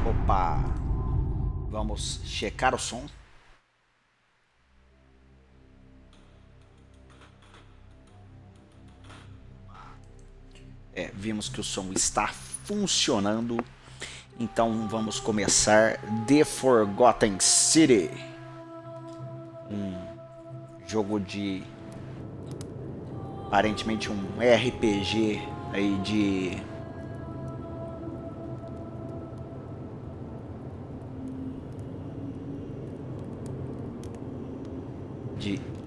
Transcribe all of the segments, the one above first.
Opa, vamos checar o som. Vimos que o som está funcionando. Então vamos começar The Forgotten City. Um jogo de aparentemente um RPG aí de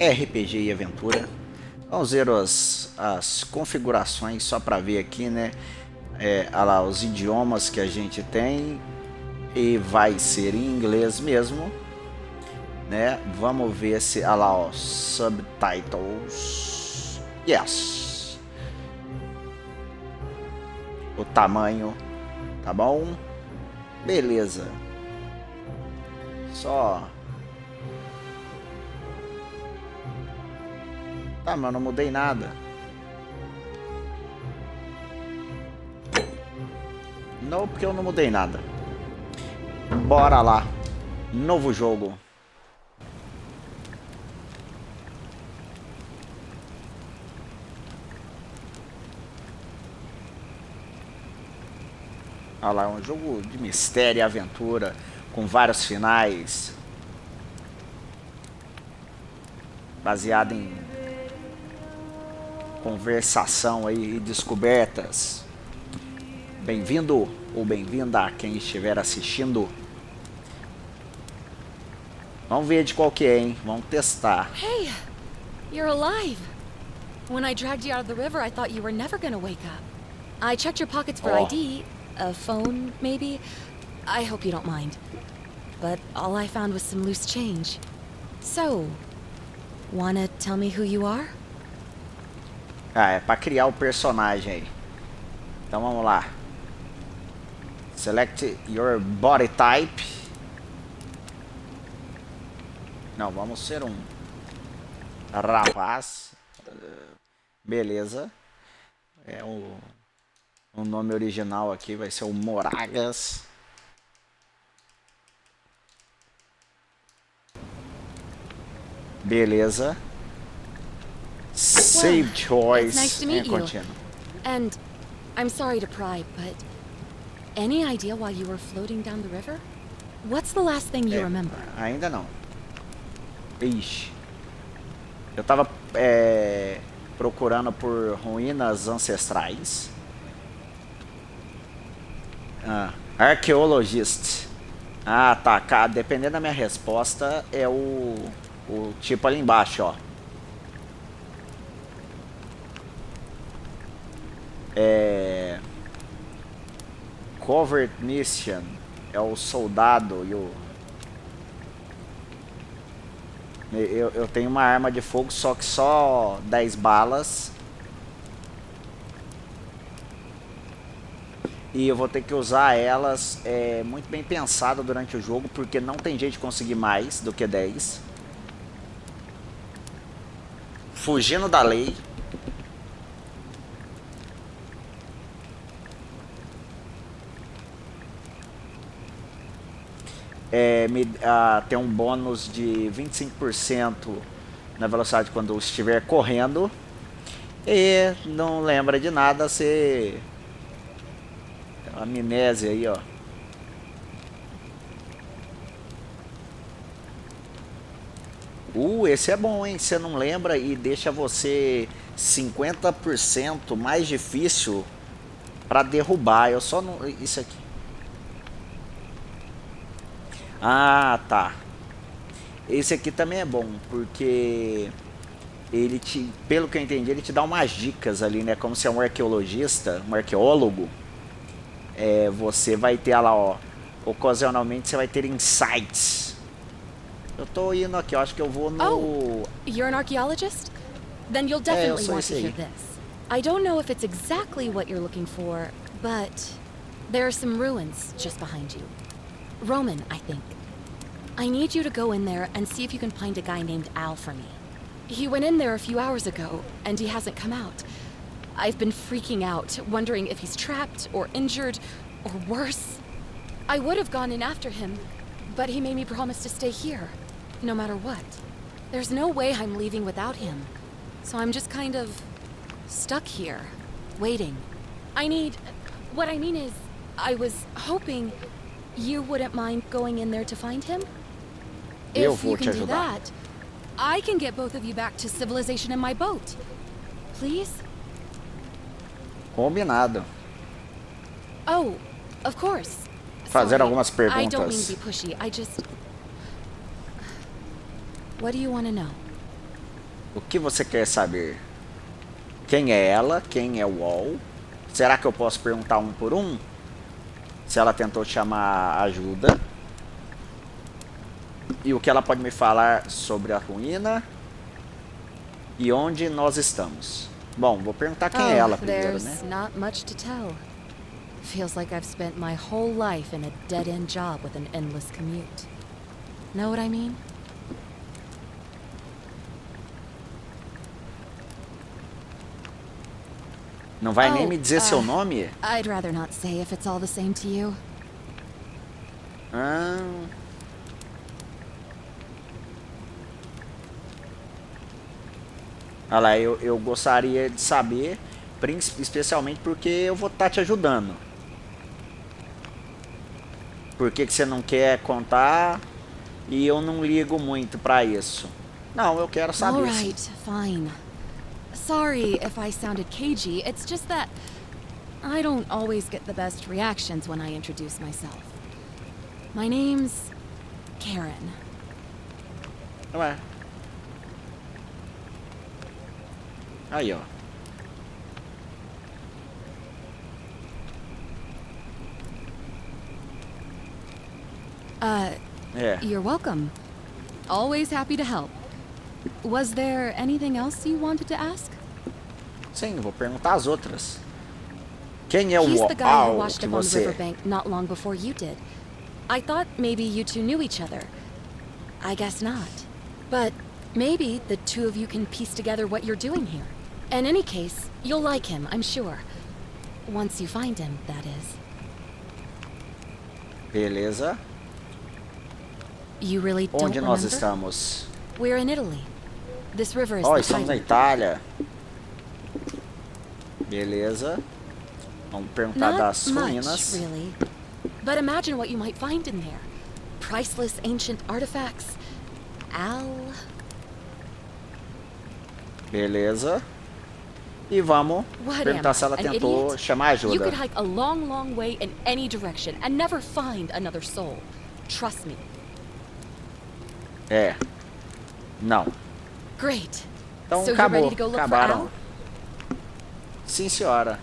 RPG e aventura. Vamos ver as configurações só para ver aqui, né? Olha lá, os idiomas que a gente tem, e vai ser em inglês mesmo, né? Vamos ver se, olha lá, ó, subtitles, yes. O tamanho, tá bom? Beleza. Só. Tá, mas eu não mudei nada. Não, porque eu não mudei nada. Bora lá. Novo jogo. Olha lá, é um jogo de mistério e aventura, com vários finais. Baseado em conversação aí e descobertas. Bem-vindo ou bem-vinda a quem estiver assistindo. Vamos ver de qual que é, hein? Vamos testar. Hey, you're alive. When I dragged you out of the river, I thought you were never gonna wake up. I checked your pockets for ID, a phone, maybe. I hope you don't mind. But all I found was some loose change. So, wanna tell me who you are? É pra criar o personagem aí. Então vamos lá. Select your body type. Não, vamos ser um rapaz. Beleza. O nome original aqui vai ser o Moragas. Beleza. Save choice. Nice to meet you. And I'm sorry to pry, but any idea why you were floating down the river? What's the last thing you remember? Ainda não. Ixi. Eu tava procurando por ruínas ancestrais. Arqueologist. Ah, tá. Dependendo da minha resposta, é o tipo ali embaixo, ó. Covert Mission é o soldado e eu tenho uma arma de fogo, só que só 10 balas. E eu vou ter que usar elas muito bem pensado durante o jogo, porque não tem jeito de conseguir mais do que 10. Fugindo da lei. Tem um bônus de 25% na velocidade quando estiver correndo. E não lembra de nada, você... amnésia aí, ó. Esse é bom, hein? Você não lembra e deixa você 50% mais difícil para derrubar. Eu só não... Isso aqui. Ah, tá. Esse aqui também é bom, porque ele pelo que eu entendi, ele te dá umas dicas ali, né? Como se é um arqueologista, um arqueólogo. Você vai ter lá, ó. Ocasionalmente você vai ter insights. Eu tô indo aqui, eu acho que eu vou no... Oh, you're an archaeologist? Then you'll definitely want to hear this. I don't know if it's exactly what you're looking for, but there are some ruins just behind you. Roman, I think. I need you to go in there and see if you can find a guy named Al for me. He went in there a few hours ago, and he hasn't come out. I've been freaking out, wondering if he's trapped, or injured, or worse. I would have gone in after him, but he made me promise to stay here, no matter what. There's no way I'm leaving without him, so I'm just kind of stuck here, waiting. What I mean is, I was hoping you wouldn't mind going in there to find him? If you can do that, I can get both of you back to civilization in my boat. Please? Combinado. Oh, of course. Fazer algumas I don't mean perguntas. to be pushy. What do you want to know? O que você quer saber? Quem é ela? Quem é o UOL? Será que eu posso perguntar um por um? Se ela tentou chamar ajuda. E o que ela pode me falar sobre a ruína? E onde nós estamos? Bom, vou perguntar quem é ela primeiro, né? There's not much to tell. Feels like I've spent my whole life in a dead-end job with an endless commute. Know what I mean? Não vai nem me dizer seu nome? I'd rather not say if it's all the same to you. Ah. Olha lá, eu gostaria de saber, especialmente porque eu vou estar te ajudando. Por que você não quer contar? E eu não ligo muito pra isso. Não, eu quero saber. Alright, fine. Sorry if I sounded cagey, it's just that I don't always get the best reactions when I introduce myself. My name's Karen. Ué. Aí, ó. You're welcome. Always happy to help. Was there anything else you wanted to ask? Sim, vou perguntar as outras. Quem é He's o the guy who UOL washed que up on the você... riverbank not long before you did. I thought maybe you two knew each other. I guess not. But maybe the two of you can piece together what you're doing here. In any case, you'll like him, I'm sure. Once you find him, that is. Beleza. You really don't Onde nós remember? estamos? We're in Italy. This river is Ó, the estamos na highway. Itália. Beleza. Vamos perguntar Not das much, ruínas. really. But imagine what you might find in there. Priceless ancient artifacts. Beleza. E vamos What am perguntar I, se ela an tentou idiot? chamar You ajuda. could hike a long, long way in any direction and never find another soul. Trust me. É. Não. Great. Então So you're acabou. ready to go look Acabaram. for Al? Sim, senhora.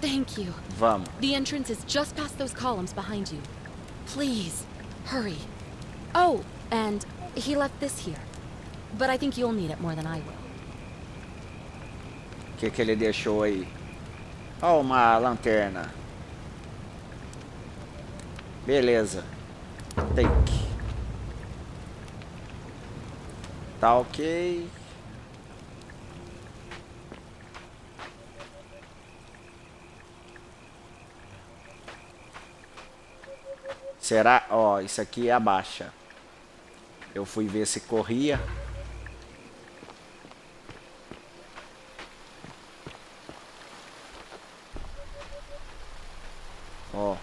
Thank you. Vamos. The entrance is just past those columns behind you. Please, hurry. Oh, and he left this here. But I think you'll need it more than I will. O que que ele deixou aí? Ó, uma lanterna. Beleza. Take. Tá ok. Será? Ó, isso aqui é a baixa. Eu fui ver se corria. Ó.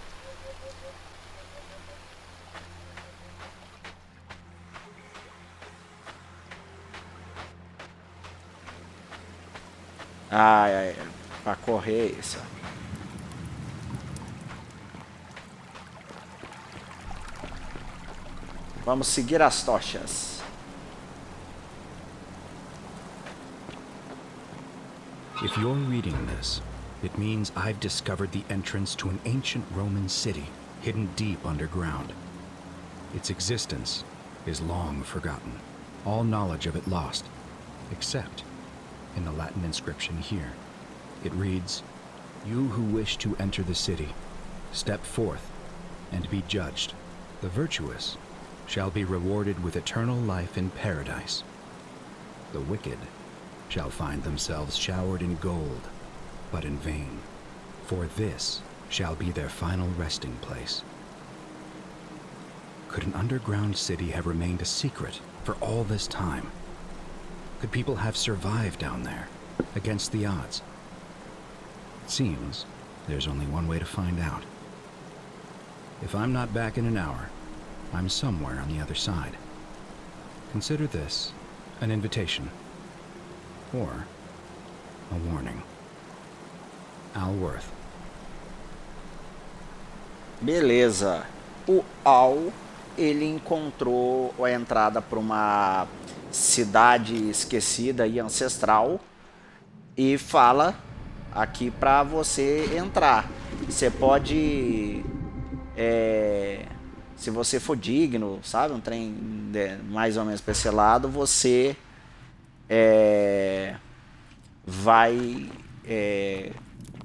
Ai, ai, pra correr é isso. Vamos seguir as tochas. If you're reading this, it means I've discovered the entrance to an ancient Roman city hidden deep underground. Its existence is long forgotten, all knowledge of it lost, except in the Latin inscription here. It reads, "You who wish to enter the city, step forth and be judged. The virtuous shall be rewarded with eternal life in paradise. The wicked shall find themselves showered in gold, but in vain, for this shall be their final resting place. Could an underground city have remained a secret for all this time? Could people have survived down there, against the odds? It seems there's only one way to find out. If I'm not back in an hour, I'm somewhere on the other side. Consider this an invitation, or a warning. Alworth. Beleza. O Al, ele encontrou a entrada para uma cidade esquecida e ancestral e fala aqui para você entrar. Você pode, se você for digno, sabe, um trem mais ou menos pra esse lado, você vai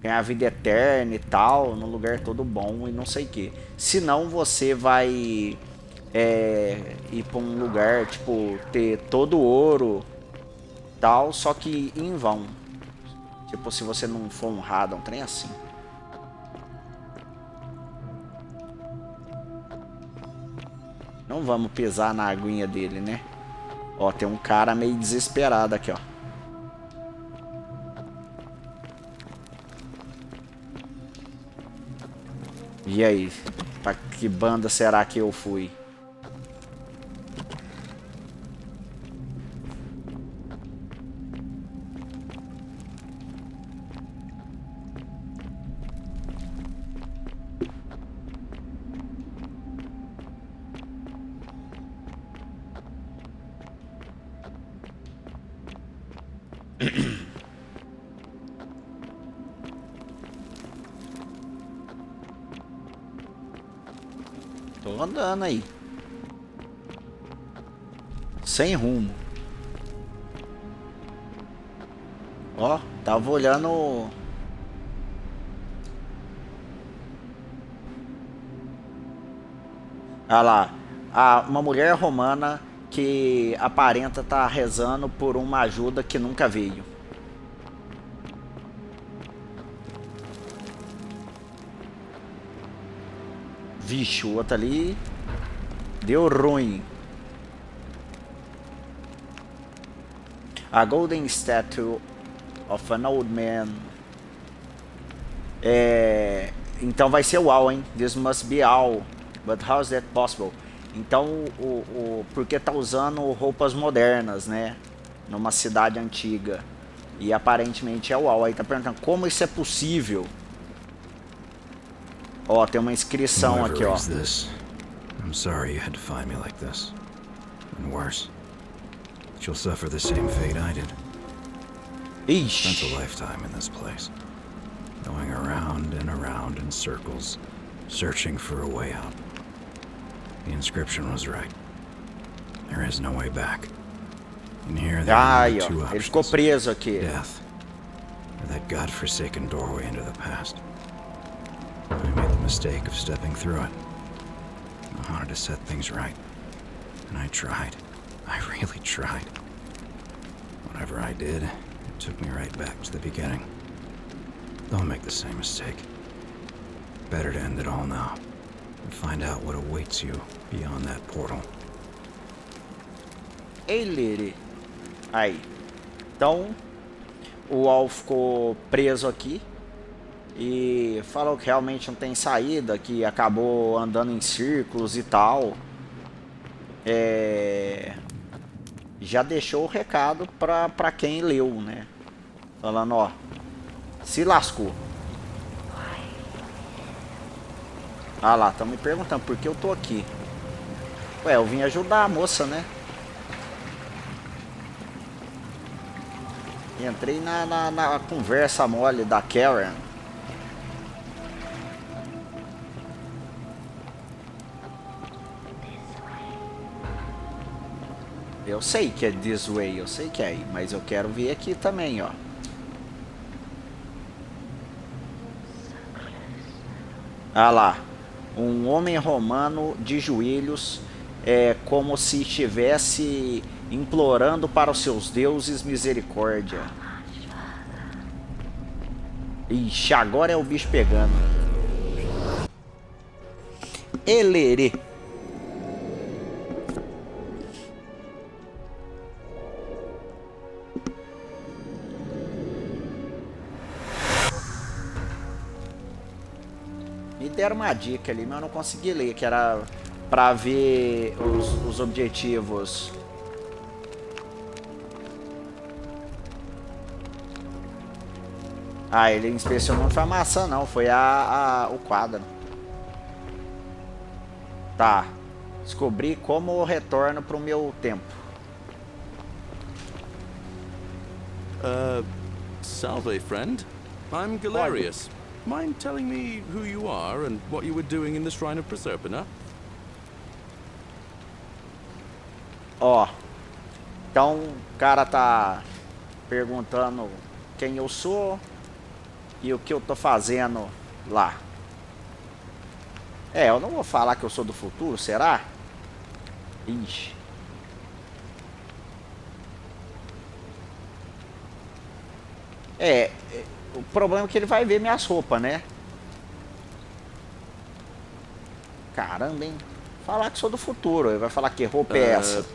ganhar vida eterna e tal, num lugar todo bom e não sei o que. Senão você vai ir pra um lugar, tipo, ter todo ouro tal, só que em vão. Tipo, se você não for honrado, um trem assim. Não vamos pisar na aguinha dele, né? Ó, tem um cara meio desesperado aqui, ó. E aí? Pra que banda será que eu fui? Tô andando aí. Sem rumo. Ó, tava olhando. Ah lá. Uma mulher romana que aparenta estar rezando por uma ajuda que nunca veio. Vixe, o outro ali deu ruim. A golden statue of an old man. Então vai ser o All, hein? This must be All. But how is that possible? Então, porque tá usando roupas modernas, né? Numa cidade antiga. E aparentemente é o All. Aí tá perguntando como isso é possível. Ó, tem uma inscrição aqui, ó. I'm sorry you had to find me like this. And worse, you'll suffer the same fate I did. Ixi. Spent a lifetime in this place, going around and around in circles, searching for a way out. The inscription was right. There is no way back. And here there are only two ele ficou options: preso aqui. death, or that godforsaken doorway into the past. I made the mistake of stepping through it. I wanted to set things right. And I tried. I really tried. Whatever I did, it took me right back to the beginning. Don't make the same mistake. Better to end it all now and find out what awaits you beyond that portal. Ei, Liri. Aí. Então, o Al ficou preso aqui. E falou que realmente não tem saída, que acabou andando em círculos e tal. Já deixou o recado pra quem leu, né? Falando, ó, se lascou. Ah lá, estão me perguntando por que eu tô aqui. Ué, eu vim ajudar a moça, né? Entrei na conversa mole da Karen. Eu sei que é this way, eu sei que é aí, mas eu quero ver aqui também, ó. Ah lá. Um homem romano de joelhos, como se estivesse implorando para os seus deuses misericórdia. Ixi, agora é o bicho pegando. Elerê. Me deram uma dica ali, mas eu não consegui ler, que era pra ver os objetivos. Ah, ele inspecionou, não foi a maçã não, foi o quadro. Tá. Descobri como eu retorno pro meu tempo. Salve, friend. I'm Galerius. Mind telling me who you are and what you were doing in the Shrine of Proserpina? Ó. Então, o cara tá perguntando quem eu sou e o que eu tô fazendo lá. Eu não vou falar que eu sou do futuro, será? Ixi. O problema é que ele vai ver minhas roupas, né? Caramba, hein? Falar que sou do futuro, ele vai falar que roupa é essa?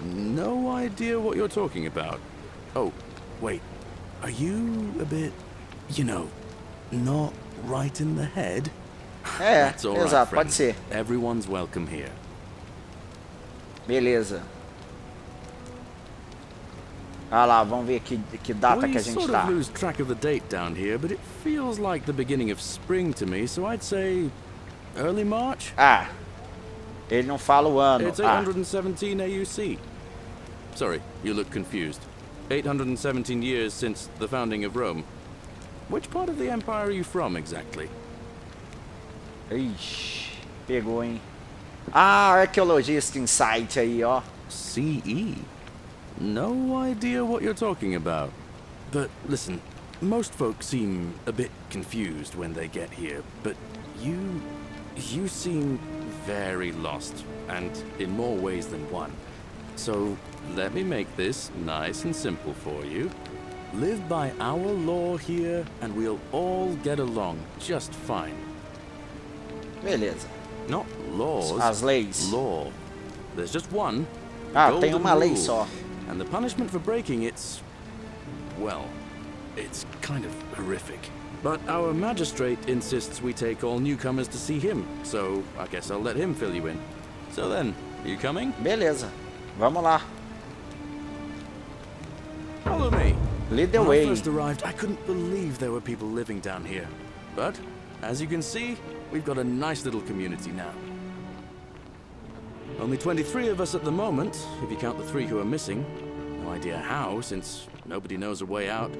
No idea what you're talking about. Oh, wait. Are you a bit, you know, not right in the head? That's all right, exato, friend. pode ser. Everyone's welcome here. Beleza. Ah lá, vamos ver que data que a gente We tá. sort of lose track of the date down here, but it feels like the beginning of spring to me, so I'd say early March. Ah, ele não fala o ano. It's 817 AUC. Sorry, you look confused. 817 years since the founding of Rome. Which part of the empire are you from exactly? Ixi, pegou, hein? Arqueologista Insight aí, ó. CE? No idea what you're talking about. But listen, most folks seem a bit confused when they get here, but you seem very lost, and in more ways than one. So let me make this nice and simple for you. Live by our law here, and we'll all get along just fine. Beleza. Not laws. As leis. Law. There's just one. Tem uma lei só. And the punishment for breaking it's, well, it's kind of horrific. But our magistrate insists we take all newcomers to see him, so I guess I'll let him fill you in. So then, you coming? Beleza. Vamos lá. Follow me. Lead the When way. I first arrived, I couldn't believe there were people living down here. But, as you can see, we've got a nice little community now. Only 23 of us at the moment, if you count the 3 who are missing. No idea how, since nobody knows a way out.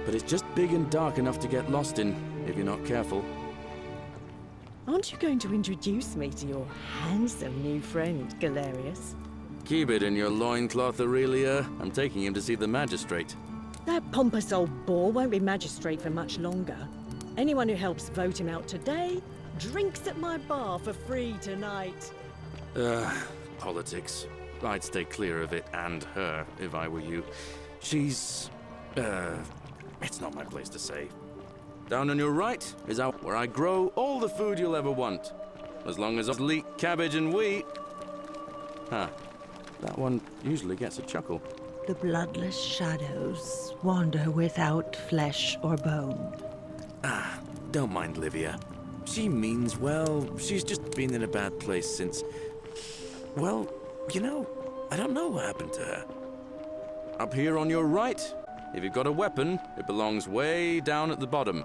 But it's just big and dark enough to get lost in, if you're not careful. Aren't you going to introduce me to your handsome new friend, Galerius? Keep it in your loincloth, Aurelia. I'm taking him to see the magistrate. That pompous old bore won't be magistrate for much longer. Anyone who helps vote him out today drinks at my bar for free tonight. Politics. I'd stay clear of it and her, if I were you. She's... it's not my place to say. Down on your right is out where I grow all the food you'll ever want. As long as I leek cabbage and wheat. Huh. That one usually gets a chuckle. The bloodless shadows wander without flesh or bone. Don't mind Livia. She means well. She's just been in a bad place since... Well, you know, I don't know what happened to her. Up here on your right, if you've got a weapon, it belongs way down at the bottom.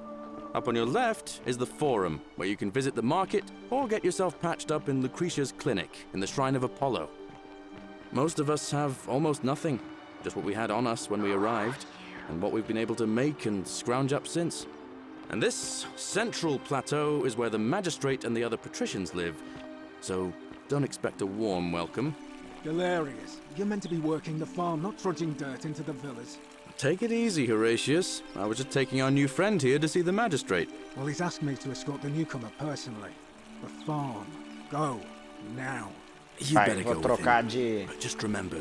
Up on your left is the Forum, where you can visit the market or get yourself patched up in Lucretia's clinic in the Shrine of Apollo. Most of us have almost nothing, just what we had on us when we arrived, and what we've been able to make and scrounge up since. And this central plateau is where the magistrate and the other patricians live, so don't expect a warm welcome. Galerius, you're meant to be working the farm, not trudging dirt into the villas. Take it easy, Horatius. I was just taking our new friend here to see the magistrate. Well, he's asked me to escort the newcomer personally. The farm. Go. Now. You Vai, better vou go with trocar him. de... But just remember,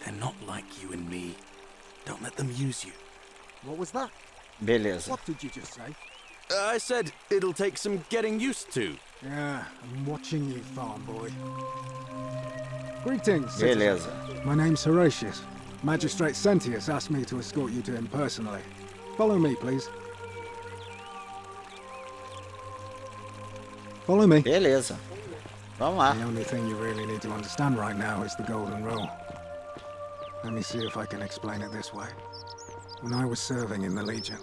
they're not like you and me. Don't let them use you. What was that? Beleza. What did you just say? I said it'll take some getting used to. Yeah, I'm watching you, farm boy. Greetings, citizen. Beleza. My name's Horatius. Magistrate Sentius asked me to escort you to him personally. Follow me, please. Follow me. Beleza. Vamos lá. The only thing you really need to understand right now is the golden rule. Let me see if I can explain it this way. When I was serving in the Legion,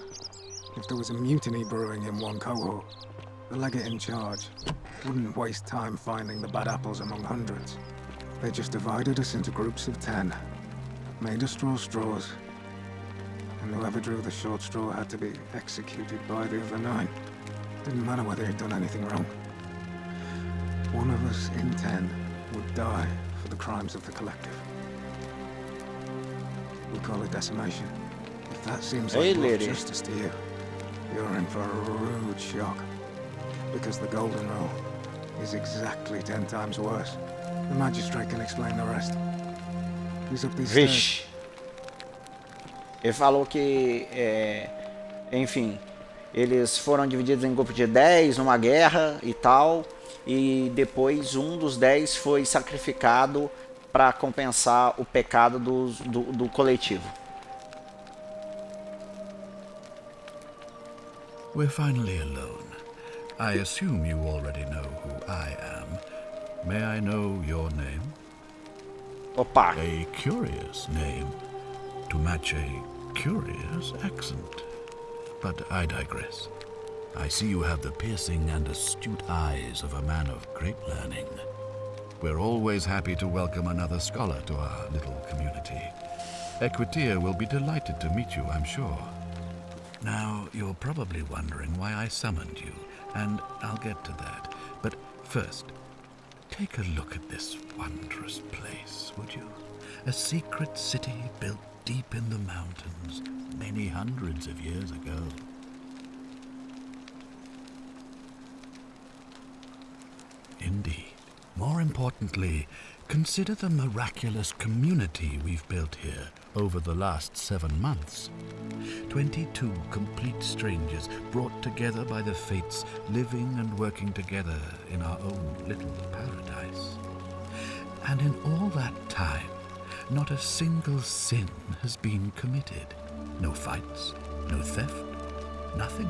if there was a mutiny brewing in one cohort, the legate in charge wouldn't waste time finding the bad apples among hundreds. They just divided us into groups of 10, made us draw straws, and whoever drew the short straw had to be executed by the other 9. Didn't matter whether he'd done anything wrong. One of us in 10 would die for the crimes of the collective. We call it decimation. If that seems Hey, like lady. justice to you, you're in for a rude shock. Because the golden rule is exactly 10 times worse. The magistrate can explain the rest. He's up these stairs. Vixe. Ele falou que, enfim, eles foram divididos em grupos de 10 numa guerra e tal, e depois um dos 10 foi sacrificado para compensar o pecado do coletivo. We're finally alone. I assume you already know who I am. May I know your name? Opa, A curious name to match a curious accent. But I digress. I see you have the piercing and astute eyes of a man of great learning. We're always happy to welcome another scholar to our little community. Equitia will be delighted to meet you, I'm sure. Now, you're probably wondering why I summoned you, and I'll get to that. But first, take a look at this wondrous place, would you? A secret city built deep in the mountains many hundreds of years ago. Indeed. More importantly, consider the miraculous community we've built here over the last 7 months. 22 complete strangers brought together by the fates, living and working together in our own little paradise. And in all that time, not a single sin has been committed. No fights, no theft, nothing.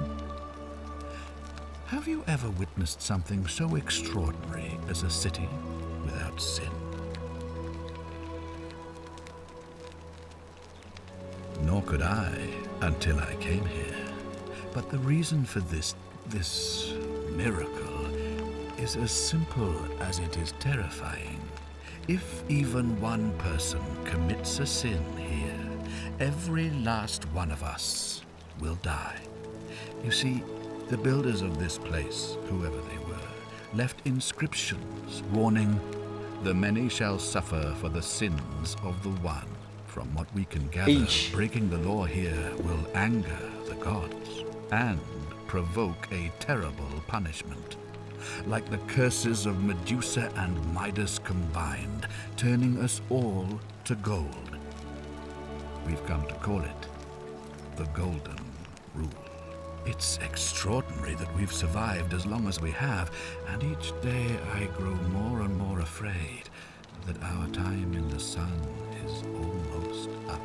Have you ever witnessed something so extraordinary as a city without sin? Nor could I until I came here. But the reason for this miracle is as simple as it is terrifying. If even one person commits a sin here, every last one of us will die. You see, the builders of this place, whoever they were, left inscriptions warning, "The many shall suffer for the sins of the one." From what we can gather, Eesh. breaking the law here will anger the gods and provoke a terrible punishment. Like the curses of Medusa and Midas combined, turning us all to gold. We've come to call it the Golden Rule. It's extraordinary that we've survived as long as we have, and each day I grow more and more afraid that our time in the sun is almost up.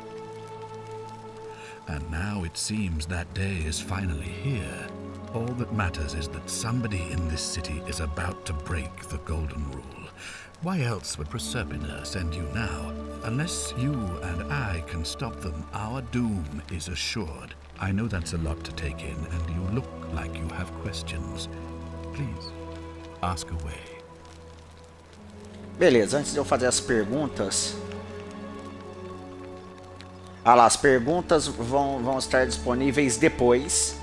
And now it seems that day is finally here. All that matters is that somebody in this city is about to break the Golden Rule. Why else would Proserpina send you now? Unless you and I can stop them, our doom is assured. I know that's a lot to take in, and you look like you have questions. Please, ask away. beleza, antes de eu fazer as perguntas... Ah lá, as perguntas vão estar disponíveis depois.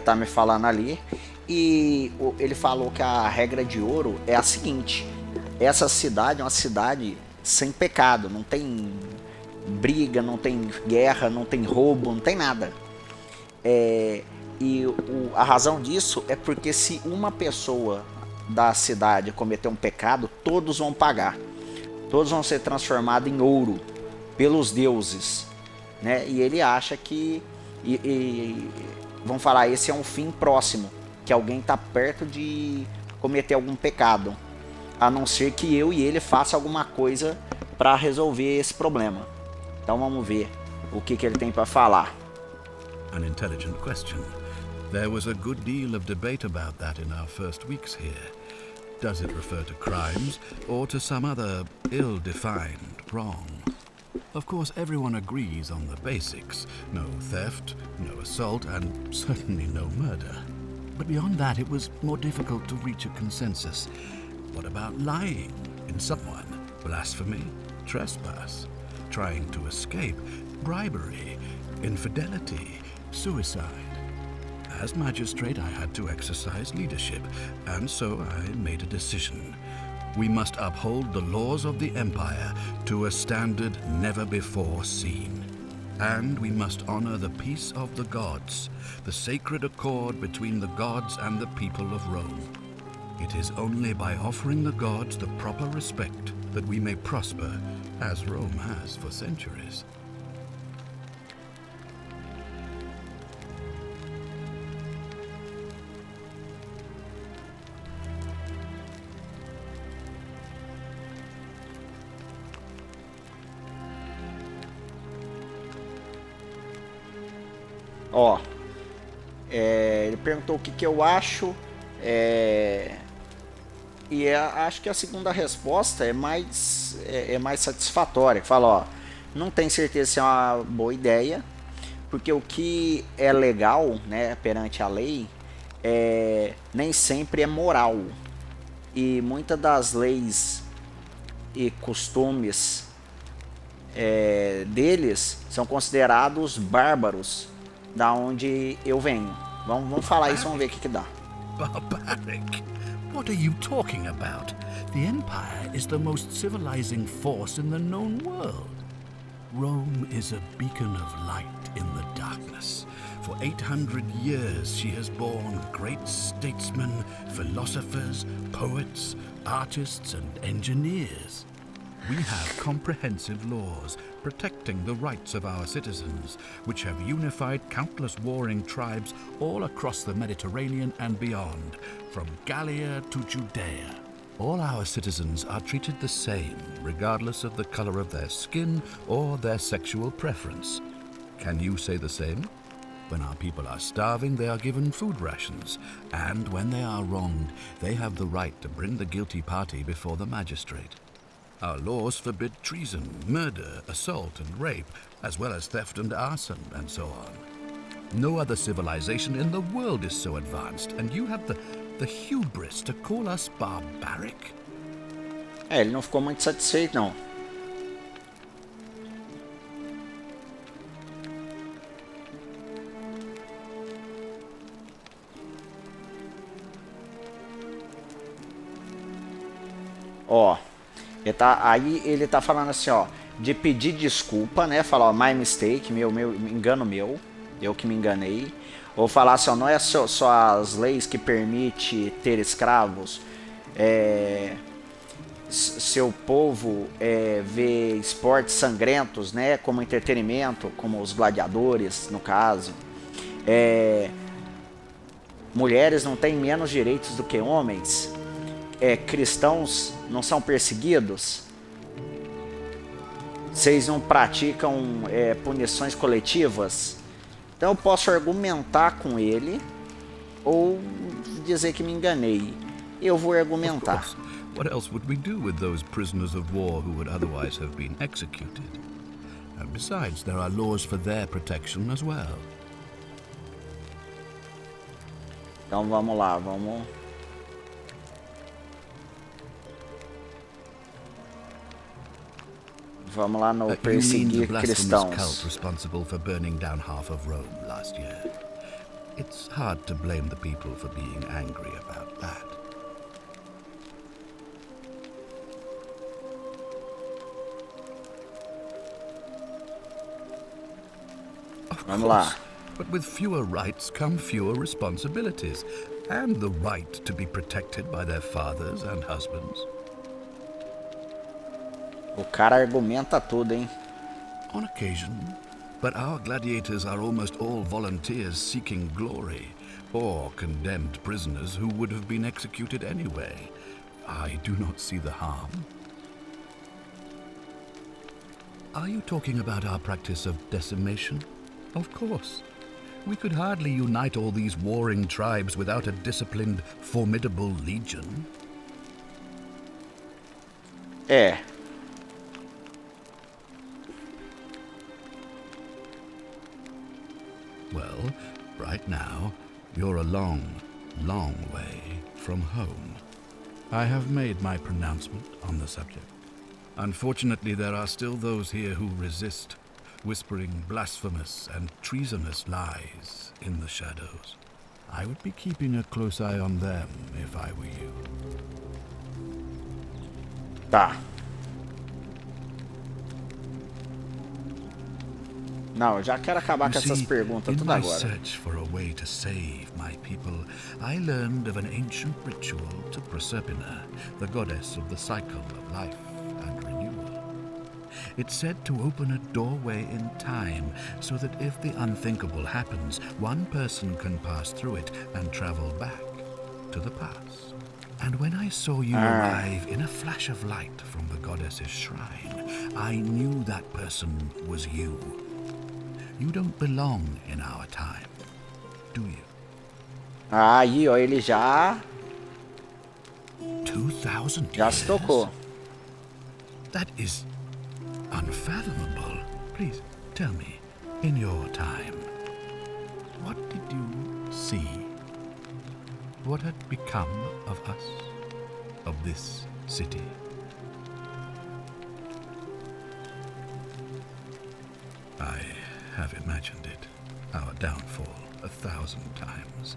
Tá me falando ali. E ele falou que a regra de ouro é a seguinte: essa cidade é uma cidade sem pecado, não tem briga, não tem guerra, não tem roubo, não tem nada. A razão disso é porque se uma pessoa da cidade cometer um pecado, todos vão pagar. Todos vão ser transformados em ouro pelos deuses, né? E ele acha que vão falar, esse é um fim próximo, que alguém está perto de cometer algum pecado, a não ser que eu e ele faça alguma coisa para resolver esse problema. Então vamos ver o que ele tem para falar. An intelligent question. There was a good deal of debate about that in our first weeks here. Does it refer to crimes or to some other ill-defined wrong? Of course, everyone agrees on the basics. No theft, no assault, and certainly no murder. But beyond that, it was more difficult to reach a consensus. What about lying in someone? Blasphemy? Trespass? Trying to escape? Bribery? Infidelity? Suicide? As magistrate, I had to exercise leadership, and so I made a decision. We must uphold the laws of the Empire to a standard never before seen. And we must honor the peace of the gods, the sacred accord between the gods and the people of Rome. It is only by offering the gods the proper respect that we may prosper, as Rome has for centuries. Ó, ele perguntou o que eu acho, e acho que a segunda resposta é mais satisfatória. Fala, ó, não tenho certeza se é uma boa ideia, porque o que é legal, né, perante a lei, nem sempre é moral, e muitas das leis e costumes deles são considerados bárbaros, da onde eu venho. Vamos falar isso, vamos ver o que dá. Barbaric? What are you talking about? The Empire is the most civilizing force in the known world. Rome is a beacon of light in the darkness. For 800 years she has borne great statesmen, philosophers, poets, artists, and engineers. We have comprehensive laws protecting the rights of our citizens, which have unified countless warring tribes all across the Mediterranean and beyond, from Gallia to Judea. All our citizens are treated the same, regardless of the color of their skin or their sexual preference. Can you say the same? When our people are starving, they are given food rations, and when they are wronged, they have the right to bring the guilty party before the magistrate. Our laws forbid treason, murder, assault, and rape, as well as theft and arson, and so on. No other civilization in the world is so advanced, and you have the hubris to call us barbaric? Ele não ficou muito satisfeito, não. Ó, ele tá falando assim, ó, de pedir desculpa, né? Falar, ó, my mistake, meu engano meu, eu que me enganei. Ou falar assim, ó, não é só as leis que permitem ter escravos. Seu povo vê esportes sangrentos, né? Como entretenimento, como os gladiadores, no caso. Mulheres não têm menos direitos do que homens. Cristãos não são perseguidos. Vocês não praticam punições coletivas. Então eu posso argumentar com ele ou dizer que me enganei. Eu vou argumentar. What else would we do with those prisoners of war who would otherwise have been executed? And besides, there are laws for their protection as well. Então vamos lá, vamos lá no perseguir cristãos. Cult responsible for burning down half of Rome last year. It's hard to blame the people for being angry about that. Vamos lá. But with fewer rights come fewer responsibilities. and the right to be protected by their fathers and husbands. O cara argumenta tudo, hein? On occasion, but our gladiators are almost all volunteers seeking glory, or condemned prisoners who would have been executed anyway. I do not see the harm. Are you talking about our practice of decimation? Of course. We could hardly unite all these warring tribes without a disciplined, formidable legion. É. Well, right now, you're a long, long way from home. I have made my pronouncement on the subject. Unfortunately, there are still those here who resist, whispering blasphemous and treasonous lies in the shadows. I would be keeping a close eye on them if I were you. Tá. Não, eu já quero acabar com essas perguntas tudo in my agora. search for a way to save my people, I learned of an ancient ritual to Proserpina, the goddess of the cycle of life and renewal. It's said to open a doorway in time, so that if the unthinkable happens, one person can pass through it and travel back to the past. And when I saw you arrive in a flash of light from the goddess's shrine, I knew that person was you. You don't belong in our time, do you? Aí, ó, ele já 2,000 se years? tocou. That is unfathomable. Please, tell me, in your time, what did you see? What had become of us? Of this city? I have imagined it, our downfall, 1,000 times.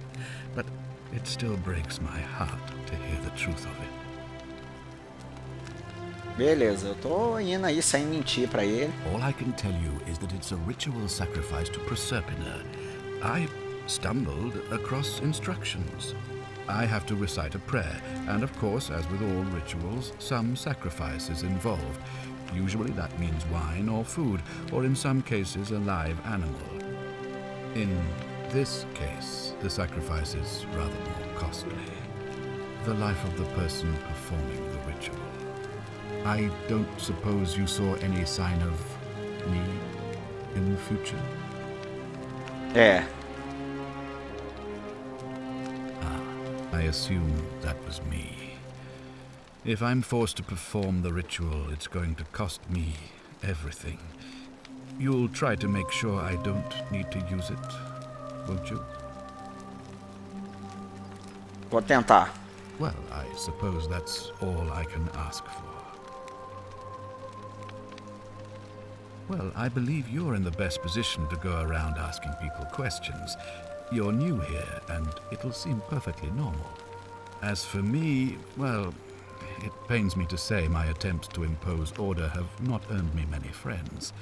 But it still breaks my heart to hear the truth of it. Beleza, eu tô indo aí sem mentir pra ele. All I can tell you is that it's a ritual sacrifice to Proserpina. I stumbled across instructions. I have to recite a prayer, and of course, as with all rituals, some sacrifice is involved. Usually that means wine or food, or in some cases a live animal. In this case, the sacrifice is rather more costly. The life of the person performing the ritual. I don't suppose you saw any sign of me in the future? É. I assume that was me. If I'm forced to perform the ritual, it's going to cost me everything. You'll try to make sure I don't need to use it, won't you? Vou tentar. Well, I suppose that's all I can ask for. Well, I believe you're in the best position to go around asking people questions. You're new here, and it'll seem perfectly normal. As for me, well, it pains me to say my attempts to impose order have not earned me many friends.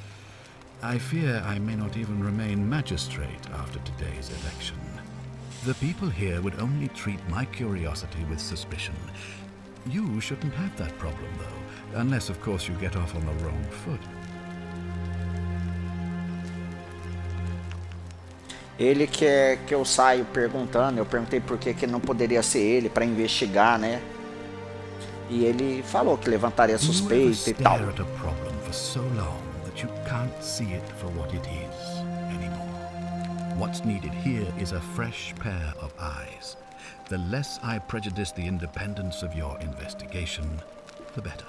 I fear I may not even remain magistrate after today's election. The people here would only treat my curiosity with suspicion. You shouldn't have that problem, though, unless, of course, you get off on the wrong foot. Ele quer que eu saia perguntando. Eu perguntei por que não poderia ser ele para investigar, né? E ele falou que levantaria suspeita e tal. At a problem for so long that you can't see it for what it is anymore. What's needed here is a fresh pair of eyes. The less I prejudice the independence of your investigation, the better.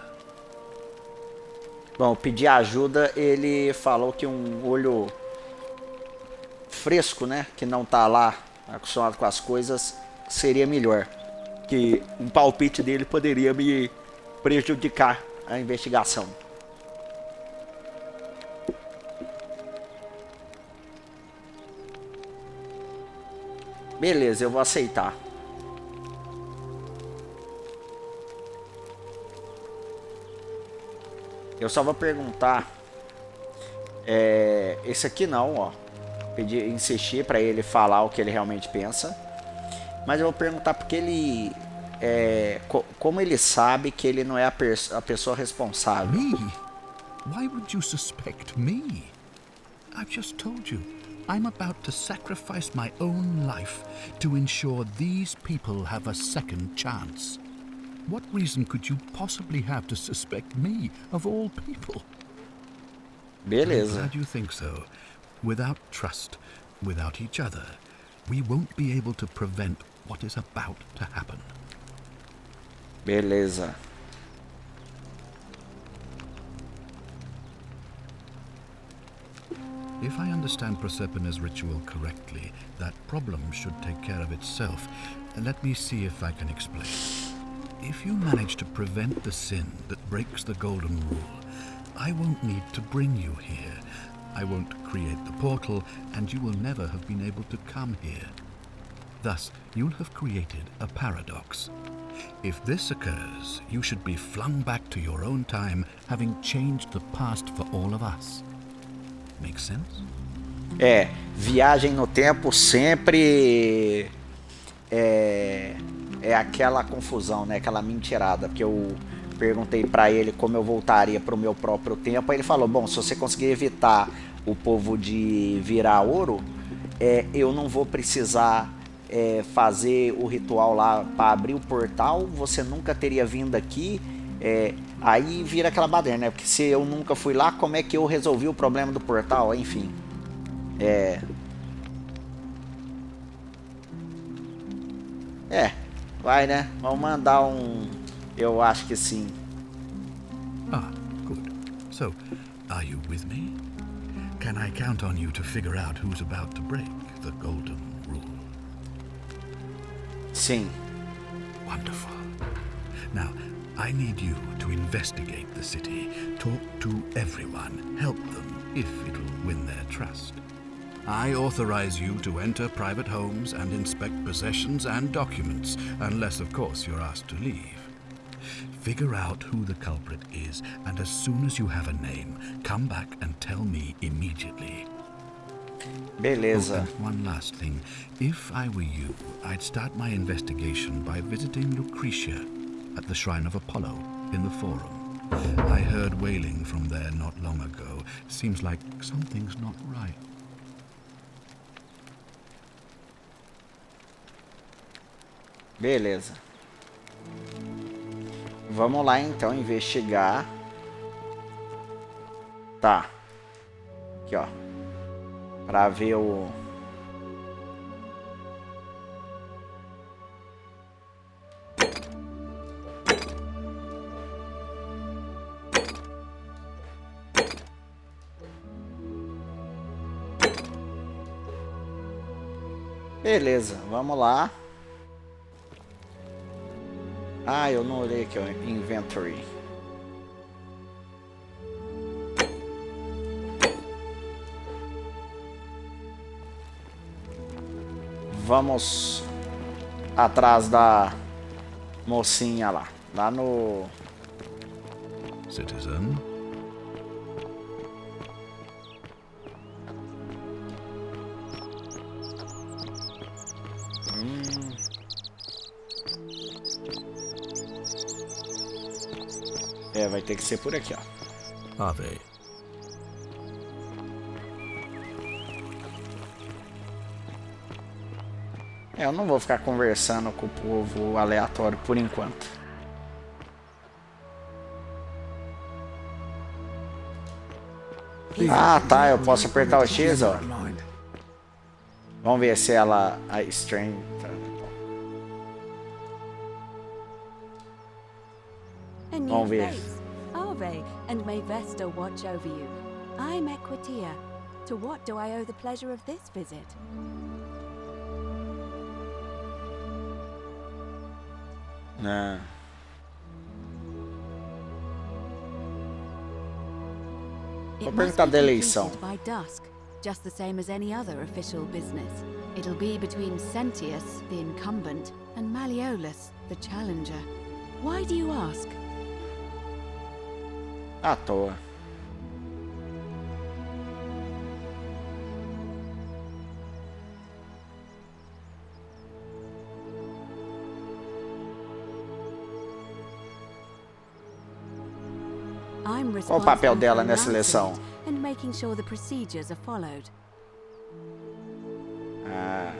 Bom, pedir ajuda, ele falou que um olho fresco, né, que não tá lá acostumado com as coisas, seria melhor. Que um palpite dele poderia me prejudicar a investigação. Beleza, eu vou aceitar. Eu só vou perguntar. Esse aqui não, ó. Pedir, insistir para ele falar o que ele realmente pensa. Mas eu vou perguntar porque ele... como ele sabe que ele não é a pessoa responsável? Me? Why would you suspect me? I've just told you. I'm about to sacrifice my own life to ensure these people have a second chance. What reason could you possibly have to suspect me, of all people? Beleza. I'm glad you think so. Without trust, without each other, we won't be able to prevent what is about to happen. Beleza. If I understand Proserpina's ritual correctly, that problem should take care of itself. Let me see if I can explain. If you manage to prevent the sin that breaks the golden rule, I won't need to bring you here. I won't create the portal, and you will never have been able to come here. Thus, you'll have created a paradox. If this occurs, you should be flung back to your own time, having changed the past for all of us. Make sense? Viagem no tempo sempre é aquela confusão, né? Aquela mentirada, porque eu perguntei pra ele como eu voltaria pro meu próprio tempo, aí ele falou, bom, se você conseguir evitar o povo de virar ouro, eu não vou precisar fazer o ritual lá para abrir o portal, você nunca teria vindo aqui, aí vira aquela baderna, né? Porque se eu nunca fui lá, como é que eu resolvi o problema do portal? Enfim. Vai, né? Vamos mandar um... Eu acho que sim. Ah, good. So, are you with me? Can I count on you to figure out who's about to break the golden rule? Sim. Wonderful. Now, I need you to investigate the city, talk to everyone, help them if it'll win their trust. I authorize you to enter private homes and inspect possessions and documents, unless, of course, you're asked to leave. Figure out who the culprit is, and as soon as you have a name, come back and tell me immediately. Beleza. Oh, and one last thing. If I were you, I'd start my investigation by visiting Lucretia at the Shrine of Apollo in the Forum. I heard wailing from there not long ago. Seems like something's not right. Beleza. Vamos lá então investigar. Tá. Aqui, ó. Pra ver o... Beleza, vamos lá. Ah, eu não olhei aqui, ó, inventory. Vamos atrás da mocinha lá, lá no... Citizen? Vai ter que ser por aqui, ó. Ave. Eu não vou ficar conversando com o povo aleatório por enquanto. Ah, tá, eu posso apertar o X, ó. Vamos ver se ela... A Strange... Vamos ver. Ave, and may Vesta watch over you. I'm Equitia. To what do I owe the pleasure of this visit? Não. Vou perguntar da eleição. By dusk, just the same as any other official business. It'll be between Sentius, the incumbent, and Malleolus, the challenger. Why do you ask? À toa. I'm Qual o papel responsible dela for nessa announcing eleição? it and making sure the procedures are followed. Ah,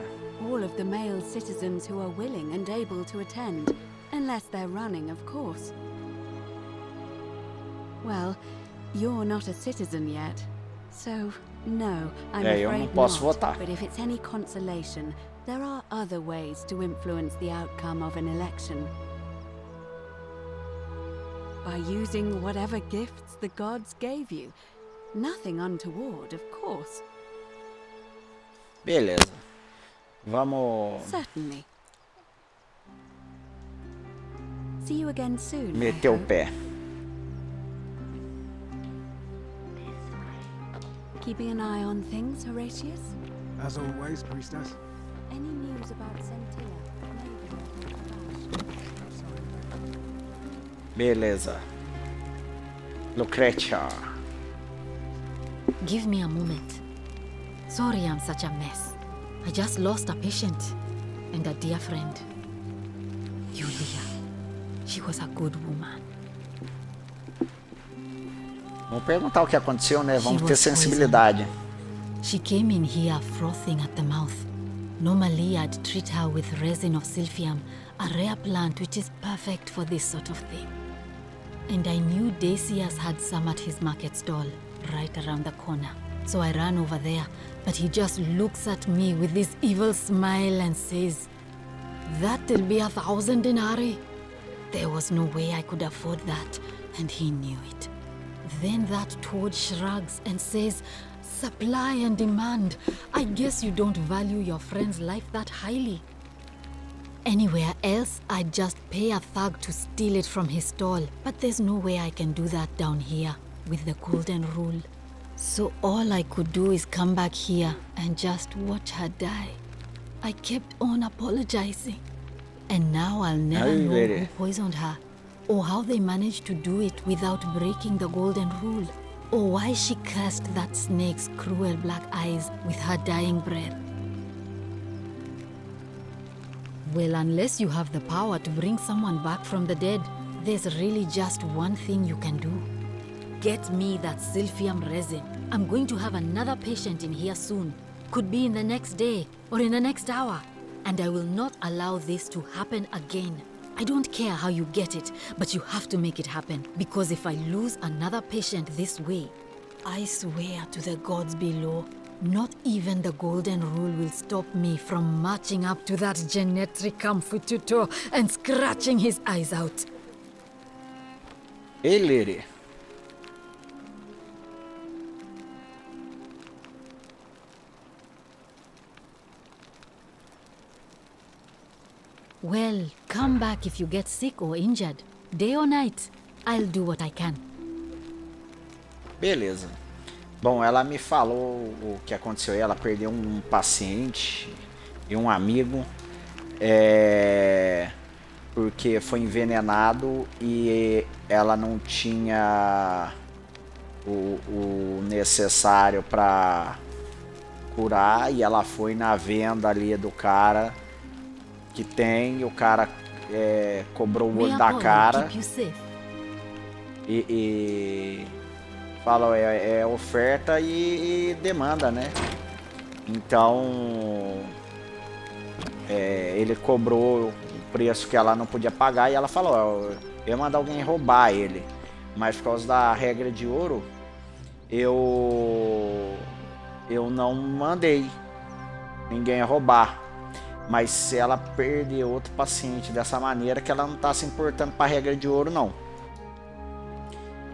All of the male citizens who are willing and able to attend, unless they're running, of course. Well, you're not a citizen yet, so no, I'm eu não afraid posso not. votar. But if it's any consolation, there are other ways to influence the outcome of an election. By using whatever gifts the gods gave you. Nothing untoward, of course. beleza. Vamos Certainly. See you again soon. I meter o hope. pé. Keeping an eye on things, Horatius? As always, priestess. Any news about Centilla? Beleza. Lucretia. Give me a moment. Sorry I'm such a mess. I just lost a patient and a dear friend. Yulia. She was a good woman. Vamos perguntar o que aconteceu, né? Vamos She ter was sensibilidade. She came in here frothing at the mouth. Normally I'd treat her with resin of silphium, a rare plant which is perfect for this sort of thing. And I knew Decius had some at his market stall, right around the corner. So I ran over there, but he just looks at me with this evil smile and says, "That'll be 1,000 denarii." There was no way I could afford that, and he knew it. Then that toad shrugs and says, "Supply and demand. I guess you don't value your friend's life that highly." Anywhere else, I'd just pay a thug to steal it from his stall. But there's no way I can do that down here, with the golden rule. So all I could do is come back here and just watch her die. I kept on apologizing. And now I'll never Ay, know lady. who poisoned her, or how they managed to do it without breaking the golden rule, or why she cursed that snake's cruel black eyes with her dying breath. Well, unless you have the power to bring someone back from the dead, there's really just one thing you can do. Get me that silphium resin. I'm going to have another patient in here soon. Could be in the next day or in the next hour. And I will not allow this to happen again. I don't care how you get it, but you have to make it happen. Because if I lose another patient this way, I swear to the gods below, not even the golden rule will stop me from marching up to that genetricum fututo and scratching his eyes out. Ei, lady. Well, come back if you get sick or injured. Day or night, I'll do what I can. Beleza. Bom, ela me falou o que aconteceu. Ela perdeu um paciente e um amigo. Porque foi envenenado e ela não tinha o necessário para curar. E ela foi na venda ali do cara que tem. E o cara cobrou o olho da cara. E fala, é oferta e demanda, né? Então ele cobrou o preço que ela não podia pagar e ela falou, eu ia mandar alguém roubar ele, mas por causa da regra de ouro eu não mandei ninguém roubar. Mas se ela perder outro paciente dessa maneira, que ela não tá se importando para a regra de ouro não,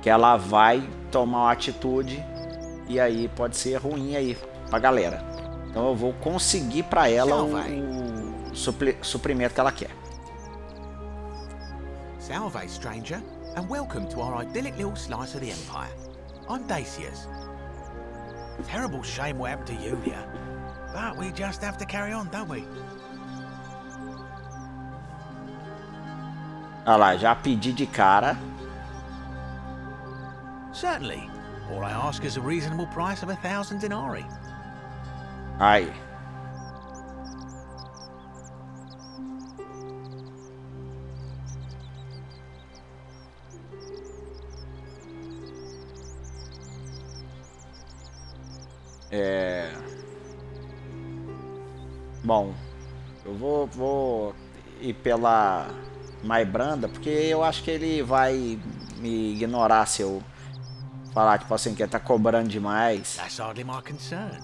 que ela vai tomar uma atitude e aí pode ser ruim aí pra galera. Então eu vou conseguir para ela o suprimento que ela quer. Salve, stranger, and welcome to our idyllic little slice of the Empire. I'm Decius. Terrible shame what happened to Yulia, but we just have to carry on, don't we? Olha lá, já pedi de cara. Certainly. All I ask is a reasonable price of 1,000 denarii. Aí. Bom, eu vou ir pela mais branda, porque eu acho que ele vai me ignorar se eu falar, tipo assim, que ele tá cobrando demais. That's hardly my concern.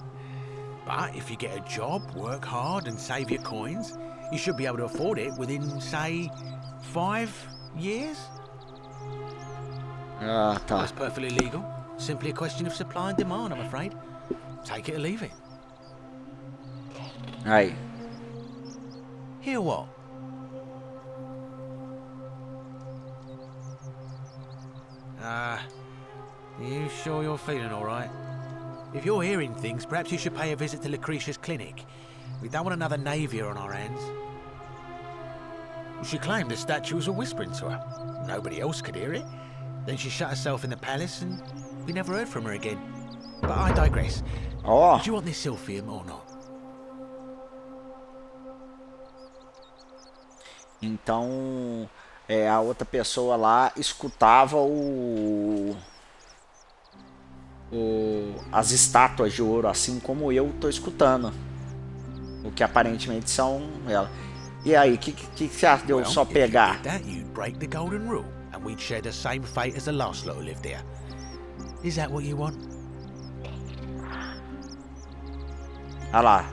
But if you get a job, work hard and save your coins, you should be able to afford it within, say, 5 years? Ah, tá. That's perfectly legal. Simply a question of supply and demand, I'm afraid. Take it or leave it. Aí. Hear what? You sure you're feeling all right? If you're hearing things, perhaps you should pay a visit to Lucretia's clinic. We don't want another Navia on our hands. She claimed the statues were whispering to her. Nobody else could hear it. Then she shut herself in the palace and we never heard from her again. But I digress. Oh. Do you want this Silphium or not? Então, a outra pessoa lá escutava as estátuas de ouro, assim como eu tô escutando. O que aparentemente são ela. E aí, o que você acha de eu só pegar? You'd break the golden rule and we'd share the same fate as the last lot who lived there. Is that what you want? Olha lá.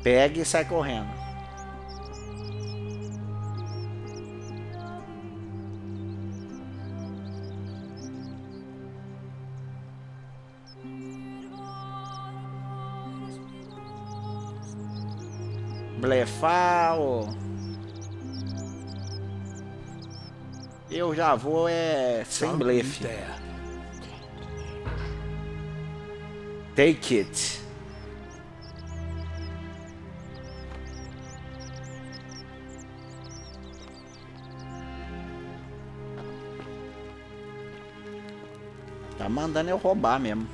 Pega e sai correndo. Blefar, ó. Eu já vou sem blefe. Take it. Tá mandando eu roubar mesmo.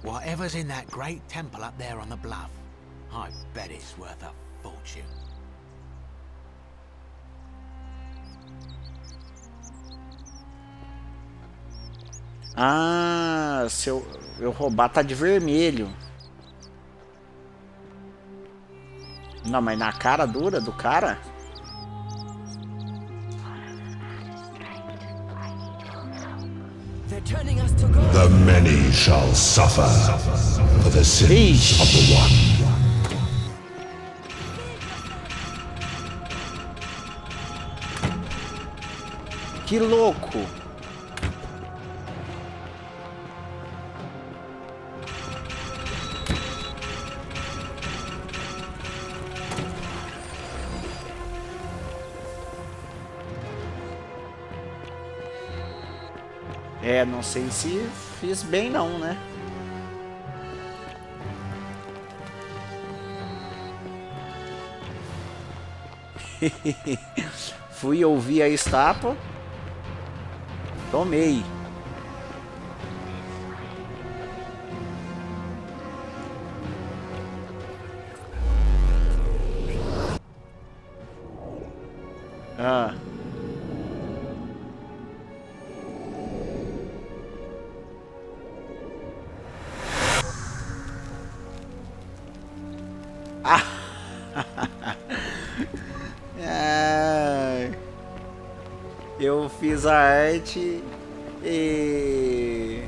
Whatever's in that great temple up there on the bluff, I bet it's worth a fortune. Ah, se eu roubar tá de vermelho. Não, mas na cara dura do cara? The many shall suffer for the sins of the one. Que louco! Não sei se fiz bem não, né? Fui ouvir a estátua. Tomei. Ah. Eu fiz a arte e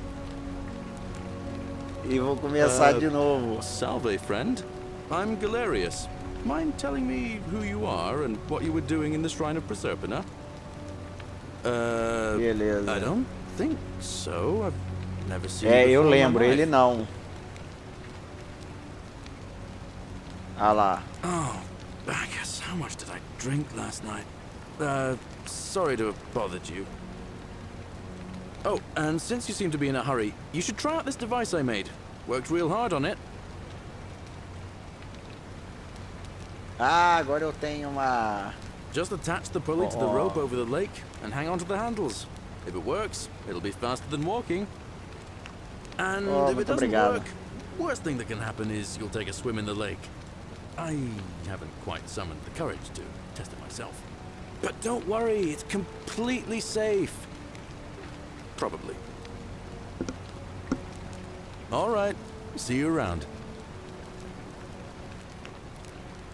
vou começar de novo. Salve, friend. I'm Galerius. Mind telling me who you are and what you were doing in the Shrine of Proserpina? Beleza. I don't think so. I've never seen eu lembro, ele não. Ah lá. Oh, Bacchus, how much did I drink last night? Sorry to have bothered you. Oh, and since you seem to be in a hurry, you should try out this device I made. Worked real hard on it. Ah, agora eu tenho uma... Just attach the pulley to the rope over the lake and hang on to the handles. If it works, it'll be faster than walking. And if it doesn't work, Worst thing that can happen is you'll take a swim in the lake. I haven't quite summoned the courage to test it myself. But don't worry, it's completely safe. Probably. All right, see you around.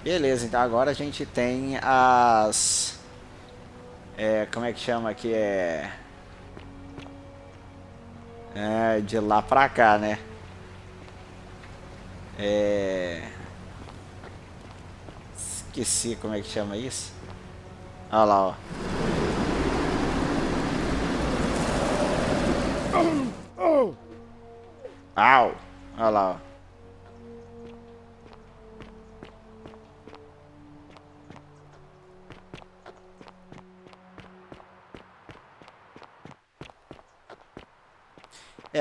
Beleza, então agora a gente tem as... como é que chama aqui? De lá pra cá, né? Esqueci como é que chama isso. Olha lá, ó. Au! Olha lá, ó.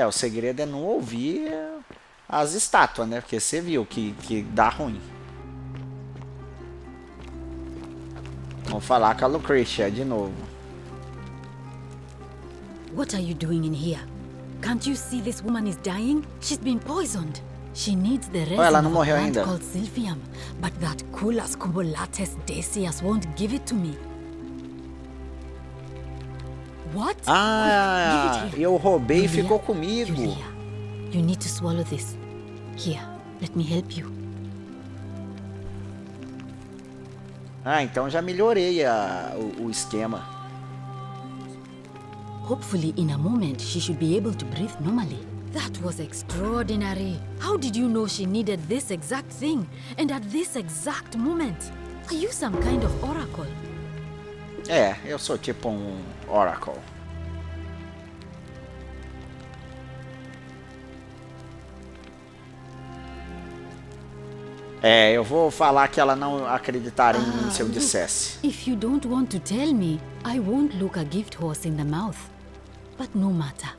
O segredo é não ouvir as estátuas, né? Porque você viu que dá ruim. Vamos falar com a Lucretia de novo. What are you doing in here? Can't you see this woman is dying? She's been poisoned. She needs the resin ela não of a morreu plant ainda. called Sylphium, but that Culus cumulatus decius won't give it to me. What? Ah, Quick, give it here. eu roubei e Julia, ficou comigo. Julia, you need to swallow this. Here, let me help you. Ah, então já melhorei o esquema. Hopefully in a moment she should be able to breathe normally. That was extraordinary. How did you know she needed this exact thing? And at this exact moment? Are you some kind of oracle? Eu sou tipo um oracle. Eu vou falar que ela não acreditaria em mim se eu dissesse. If you don't want to tell me, I won't look a gift horse in the mouth. But no matter.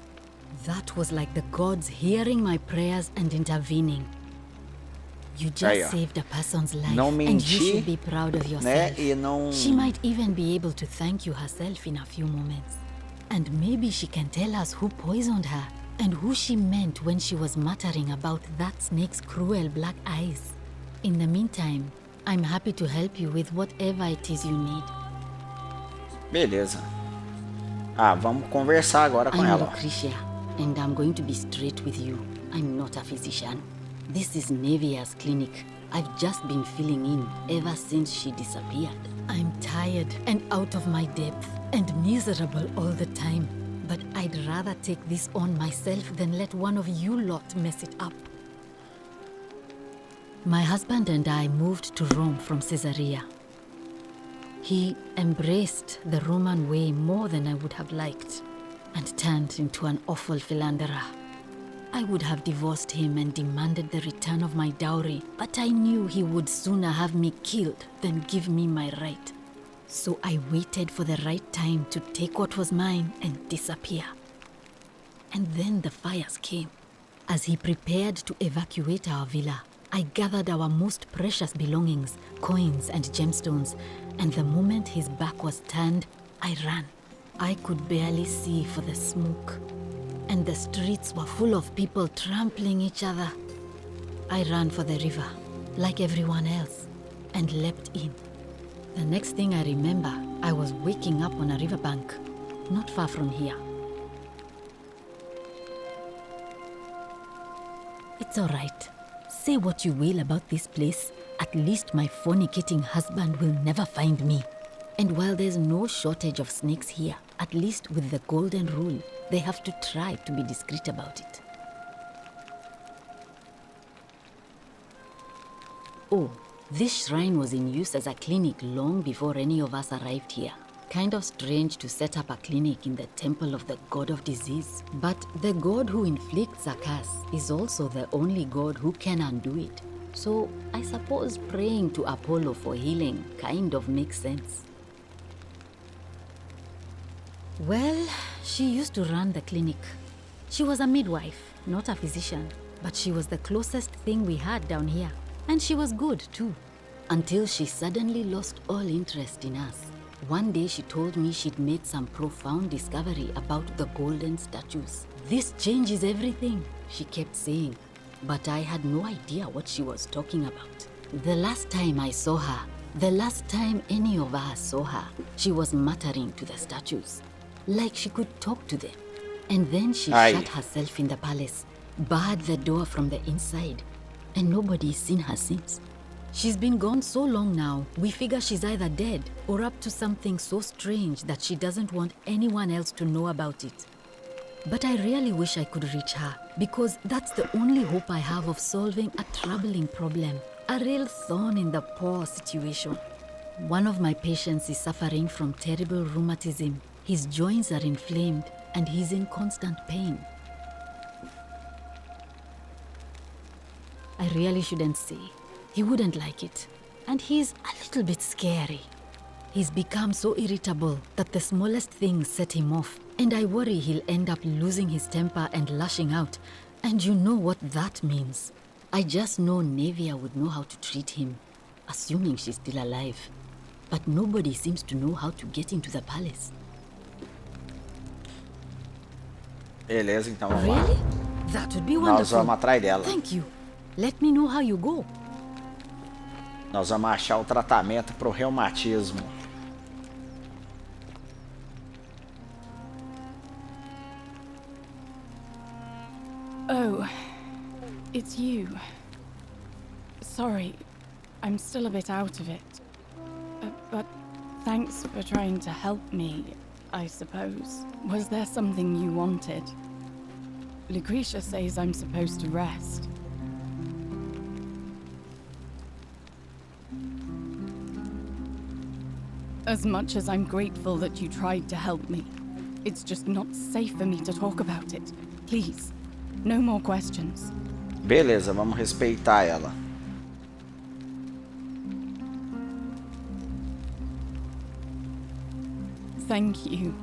That was like the gods hearing my prayers and intervening. You just saved a person's life, não menti, and you should be proud of yourself. Né? E não... She might even be able to thank you herself in a few moments. And maybe she can tell us who poisoned her and who she meant when she was muttering about that snake's cruel black eyes. In the meantime, I'm happy to help you with whatever it is you need. Beleza. Vamos conversar agora com ela. I'm Lucretia, and I'm going to be straight with you. I'm not a physician. This is Nevia's clinic. I've just been filling in ever since she disappeared. I'm tired and out of my depth and miserable all the time. But I'd rather take this on myself than let one of you lot mess it up. My husband and I moved to Rome from Caesarea. He embraced the Roman way more than I would have liked and turned into an awful philanderer. I would have divorced him and demanded the return of my dowry, but I knew he would sooner have me killed than give me my right. So I waited for the right time to take what was mine and disappear. And then the fires came. As he prepared to evacuate our villa, I gathered our most precious belongings, coins and gemstones, and the moment his back was turned, I ran. I could barely see for the smoke, and the streets were full of people trampling each other. I ran for the river, like everyone else, and leapt in. The next thing I remember, I was waking up on a riverbank, not far from here. It's all right. Say what you will about this place, at least my fornicating husband will never find me. And while there's no shortage of snakes here, at least with the golden rule, they have to try to be discreet about it. Oh, this shrine was in use as a clinic long before any of us arrived here. Kind of strange to set up a clinic in the temple of the god of disease. But the god who inflicts a curse is also the only god who can undo it. So I suppose praying to Apollo for healing kind of makes sense. Well, she used to run the clinic. She was a midwife, not a physician, but she was the closest thing we had down here. And she was good too, until she suddenly lost all interest in us. One day she told me she'd made some profound discovery about the golden statues. This changes everything, she kept saying. but I had no idea what she was talking about. The last time I saw her, the last time any of us saw her, she was muttering to the statues, like she could talk to them. And then she shut herself in the palace, barred the door from the inside, and nobody's seen her since. She's been gone so long now, we figure she's either dead or up to something so strange that she doesn't want anyone else to know about it. But I really wish I could reach her, because that's the only hope I have of solving a troubling problem, a real thorn in the paw situation. One of my patients is suffering from terrible rheumatism. His joints are inflamed and he's in constant pain. I really shouldn't say. He wouldn't like it. And he's a little bit scary. He's become so irritable that the smallest things set him off. And I worry he'll end up losing his temper and lashing out. And you know what that means. I just know Nevia would know how to treat him, assuming she's still alive. But nobody seems to know how to get into the palace. Beleza, então vamos lá. Really? That would be wonderful. Nós vamos atrás dela. Thank you. Let me know how you go. Nós vamos achar o tratamento pro reumatismo. Oh, it's you. Sorry, I'm still a bit out of it. But thanks for trying to help me, I suppose. Was there something you wanted? Lucretia says I'm supposed to rest. As much as I'm grateful that you tried to help me, it's just not safe for me to talk about it. Please, no more questions. Beleza, vamos respeitar ela. Thank you.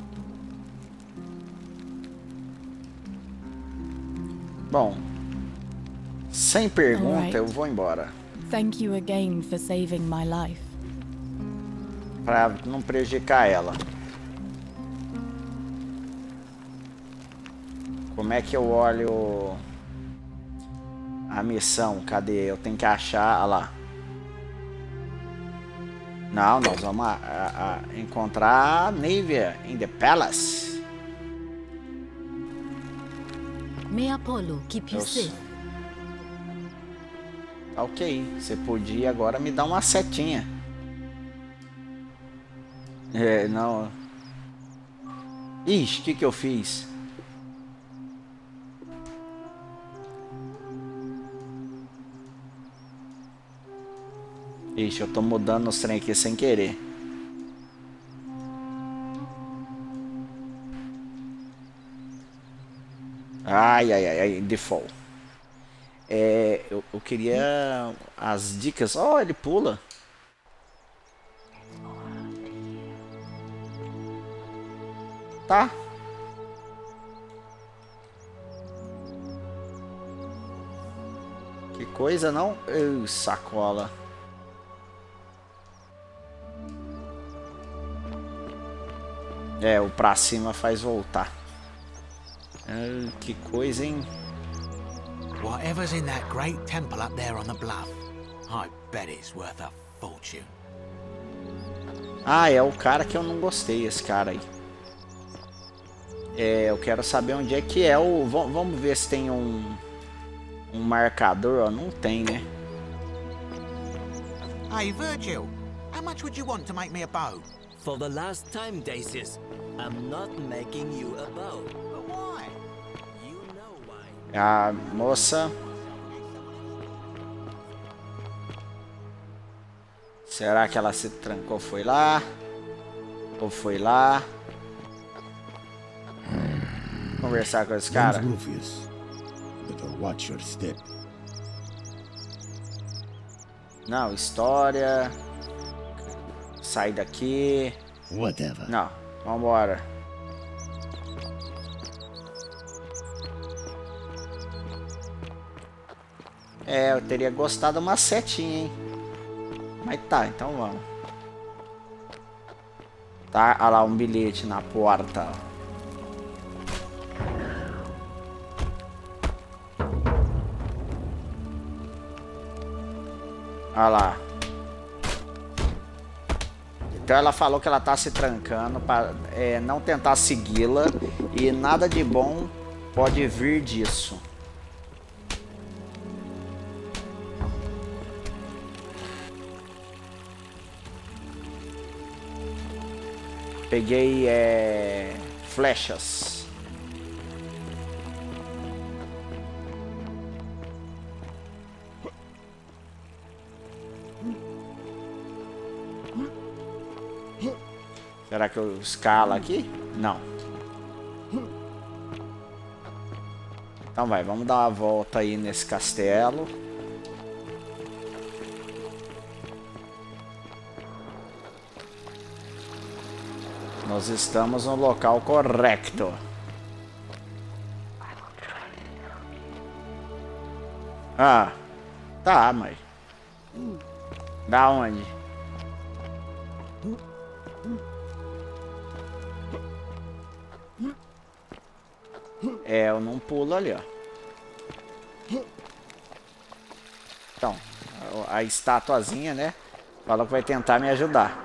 Bom, sem pergunta, Alright. eu vou embora. Thank you again for saving my life. Pra não prejudicar ela. Como é que eu olho a missão? Cadê? Eu tenho que achar... Olha lá. Não, nós vamos encontrar a Nevia in the Palace. May Apollo keep you safe. Ok, você podia agora me dar uma setinha. É, não... Ixi, o que eu fiz? Ixi, eu tô mudando os trem aqui sem querer. Ai, default. Eu queria as dicas. Oh, ele pula. Tá. Que coisa, não? Sacola. O pra cima faz voltar. Que coisa, hein? Whatever's in that great temple up there on the bluff, I bet it's worth a fortune. Ah, é o cara que eu não gostei, esse cara aí. Eu quero saber onde é que é o... Vamos ver se tem um marcador. Ó, não tem, né? Hey, Virgil, how much would you want to make me a bow? For the last time, Dacius, I'm not making you a bow. But why? You know why. A moça... Será que ela se trancou? Foi lá? Ou foi lá? Conversar com esse cara. Não, história. Sai daqui. Whatever. Não, vambora. Eu teria gostado uma setinha, hein? Mas tá, então vamos. Tá, olha lá um bilhete na porta. Olha lá. Então ela falou que ela tá se trancando para não tentar segui-la e nada de bom pode vir disso. Peguei flechas. Será que eu escalo aqui? Não. Então vai, vamos dar uma volta aí nesse castelo. Nós estamos no local correto. Ah, tá, mas... Da onde? Eu não pulo ali, ó. Então, a estatuazinha, né? Falou que vai tentar me ajudar.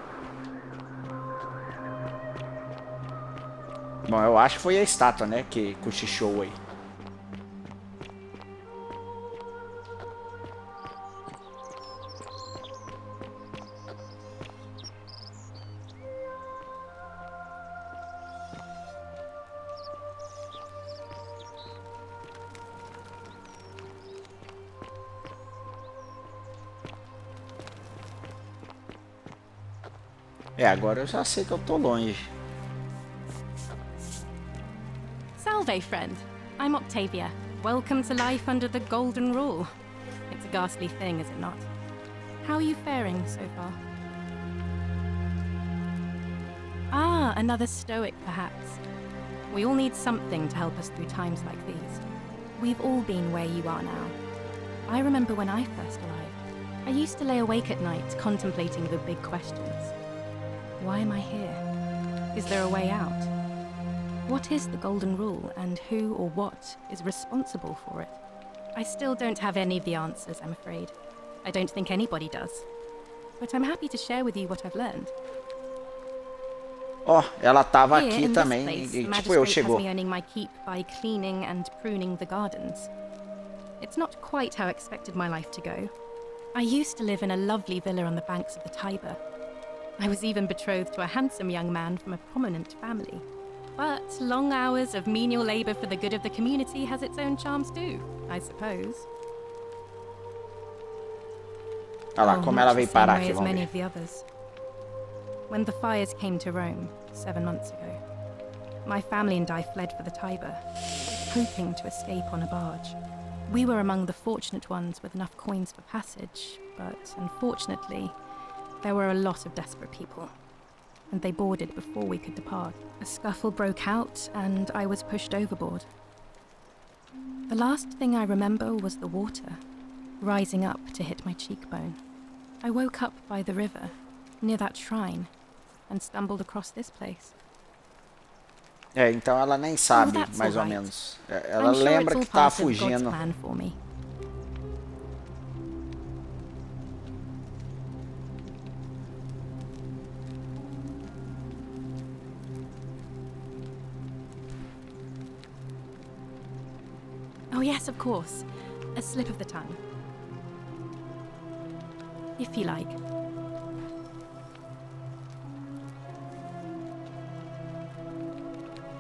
Bom, eu acho que foi a estátua, né? Que cochichou aí. Agora eu já sei que eu tô longe. Salve, friend. I'm Octavia. Welcome to life under the golden rule. It's a ghastly thing, is it not? How are you faring so far? Ah, another stoic, perhaps. We all need something to help us through times like these. We've all been where you are now. I remember when I first arrived. I used to lay awake at night contemplating the big questions. Why am I here? Is there a way out? What is the golden rule, and who or what is responsible for it? I still don't have any of the answers, I'm afraid. I don't think anybody does. But I'm happy to share with you what I've learned. Oh, ela tava Here, aqui in também, this place, e tipo, Magistrate eu has chegou. me earning my keep by cleaning and pruning the gardens. It's not quite how I expected my life to go. I used to live in a lovely villa on the banks of the Tiber. I was even betrothed to a handsome young man from a prominent family. But long hours of menial labor for the good of the community has its own charms too, I suppose. Olha lá, como ela veio parar aqui, as vamos many ver. of the others. When the fires came to Rome 7 months ago, my family and I fled for the Tiber, hoping to escape on a barge. We were among the fortunate ones with enough coins for passage, but unfortunately, there were a lot of desperate people, and they boarded before we could depart. A scuffle broke out, and I was pushed overboard. The last thing I remember was the water, rising up to hit my cheekbone. I woke up by the river, near that shrine, and stumbled across this place. Então ela nem sabe, that's mais ou all right. menos. Ela I'm sure lembra it's que all tá part of God's fugindo. plan for me. Oh yes, of course. A slip of the tongue. If you like.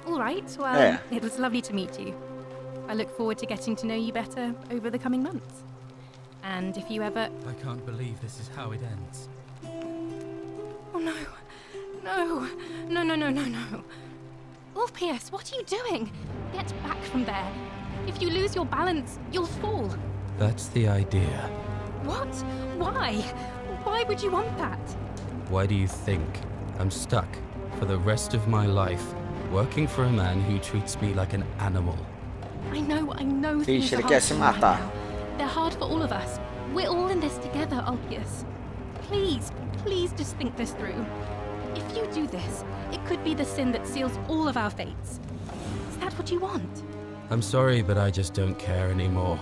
All right, well, it was lovely to meet you. I look forward to getting to know you better over the coming months. And if you ever... I can't believe this is how it ends. Oh no. No. No, no, no, no, no. Ulpius, what are you doing? Get back from there. If you lose your balance, you'll fall. That's the idea. What? Why? Why would you want that? Why do you think I'm stuck for the rest of my life working for a man who treats me like an animal? I know things Ixi, are ele hard quer for se you right matar. now. They're hard for all of us. We're all in this together, Ulpius. Please, please just think this through. If you do this, it could be the sin that seals all of our fates. Is that what you want? I'm sorry, but I just don't care anymore.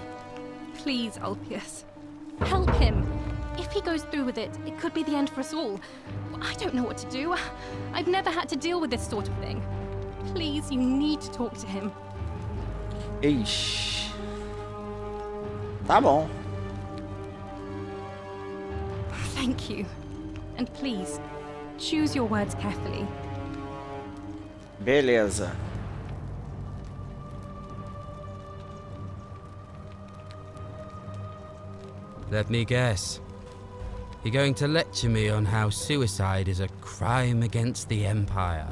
Please, Ulpius. Help him. If If he goes through with it, it could be the end for us all. I don't know what to do. I've never had to deal with this sort of thing. Please, you need to talk to him. Ixi. Tá bom. Thank you. And please, choose your words carefully. Beleza. Let me guess. You're going to lecture me on how suicide is a crime against the Empire.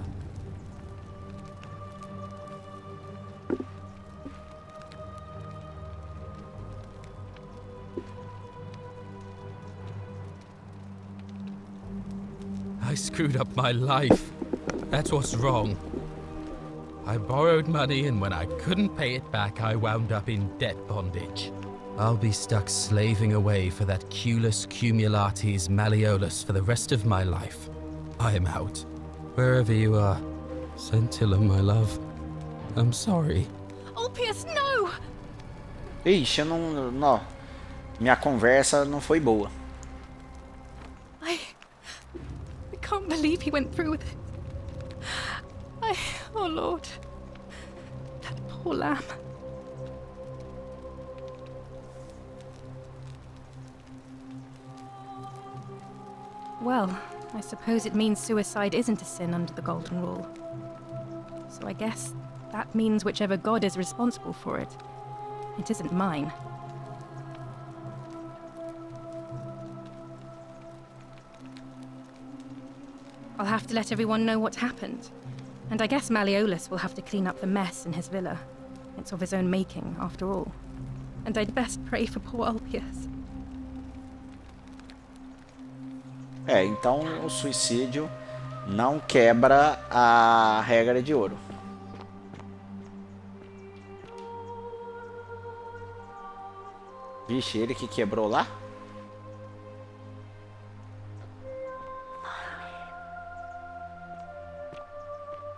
I screwed up my life. That's what's wrong. I borrowed money, and when I couldn't pay it back, I wound up in debt bondage. I'll be stuck slaving away for that Culus Cumulatis Malleolus for the rest of my life. I'm out. Wherever you are, Scintilla, my love, I'm sorry. Ulpius, no! Ixi, eu não. Minha conversa não foi boa. I can't believe he went through with it. Oh Lord, that poor lamb. Well, I suppose it means suicide isn't a sin under the Golden Rule. So I guess that means whichever god is responsible for it, it isn't mine. I'll have to let everyone know what happened. And I guess Malleolus will have to clean up the mess in his villa. It's of his own making, after all. And I'd best pray for poor Ulpius. Então o suicídio não quebra a regra de ouro. Vixe, ele que quebrou lá?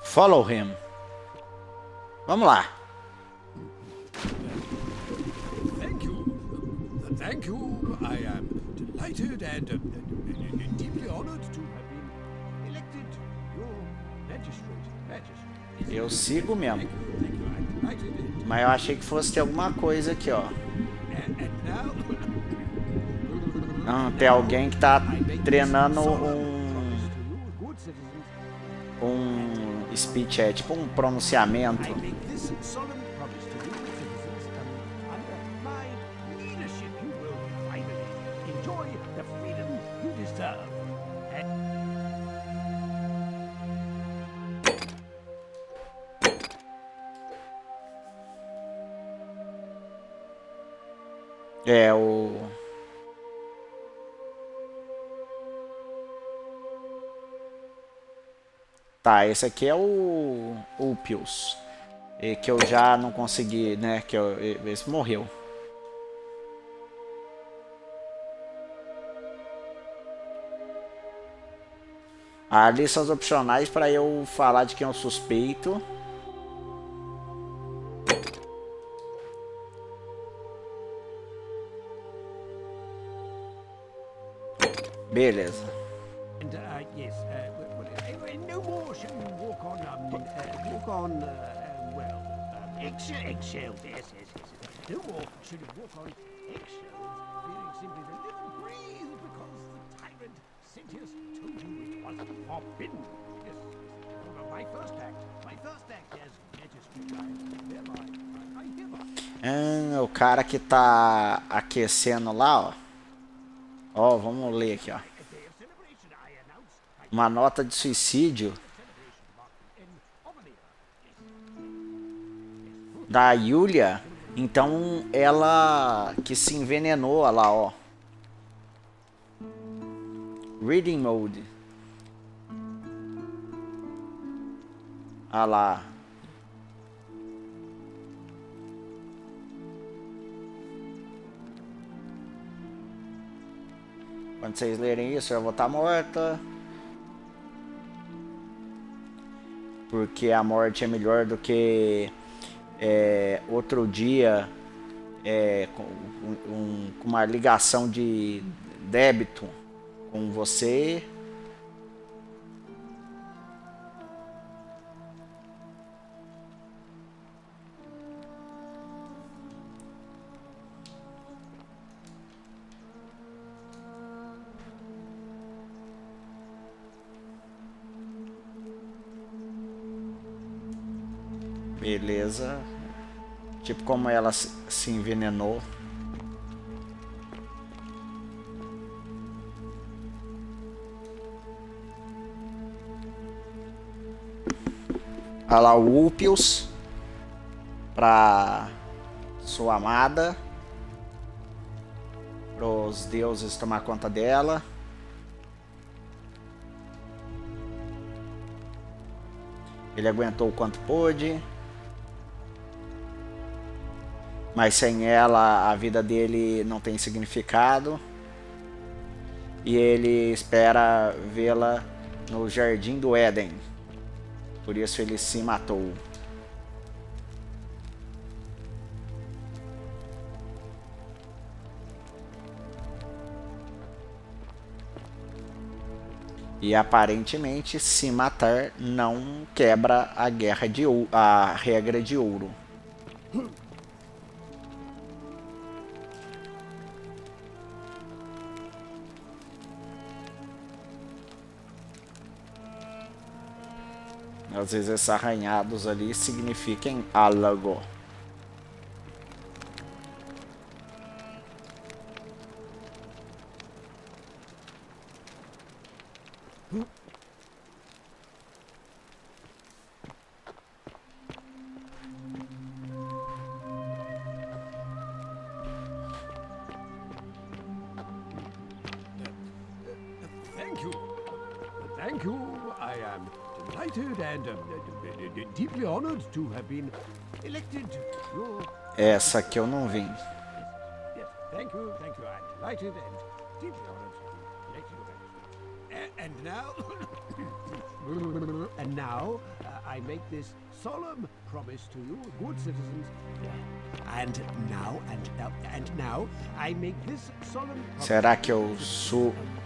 Follow him. Vamos lá. Thank you. Thank you. I am delighted and deeply honored to have been elected your magistrate. Eu sigo mesmo. Mas eu achei que fosse ter alguma coisa aqui, ó. Não, tem alguém que tá treinando um speech, é tipo um pronunciamento. É o... Tá, esse aqui é o Ulpius, que eu já não consegui, né, esse morreu. Ali são os opcionais para eu falar de quem eu suspeito. Beleza. Yes, no more shall you walk on, eggshells, yes. No more shall you walk on eggshells, fearing simply to live and breathe because the tyrant Sentius told you it was forbidden. Yes, my first act as magistrate, I hereby. O cara que tá aquecendo lá, ó. Ó, vamos ler aqui, ó. Uma nota de suicídio da Yulia. Então ela que se envenenou, olha lá, ó. Reading mode. Olha lá. Quando vocês lerem isso, eu vou estar morta. Porque a morte é melhor do que outro dia com uma ligação débito com você. Beleza. Tipo como ela se envenenou. Olha lá o Úpios para sua amada, para os deuses tomar conta dela. Ele aguentou o quanto pôde, mas sem ela a vida dele não tem significado. E ele espera vê-la no Jardim do Éden. Por isso ele se matou. E aparentemente se matar não quebra a a regra de ouro. Às vezes esses arranhados ali significam algo. Thank you. I am delighted and deeply honored to have been elected your... Essa aqui eu não vi. Yes, thank you. I'm delighted and deeply honored to elect you. And now, I make this solemn promise to you, good citizens. And now, I make this solemn promise. Será que eu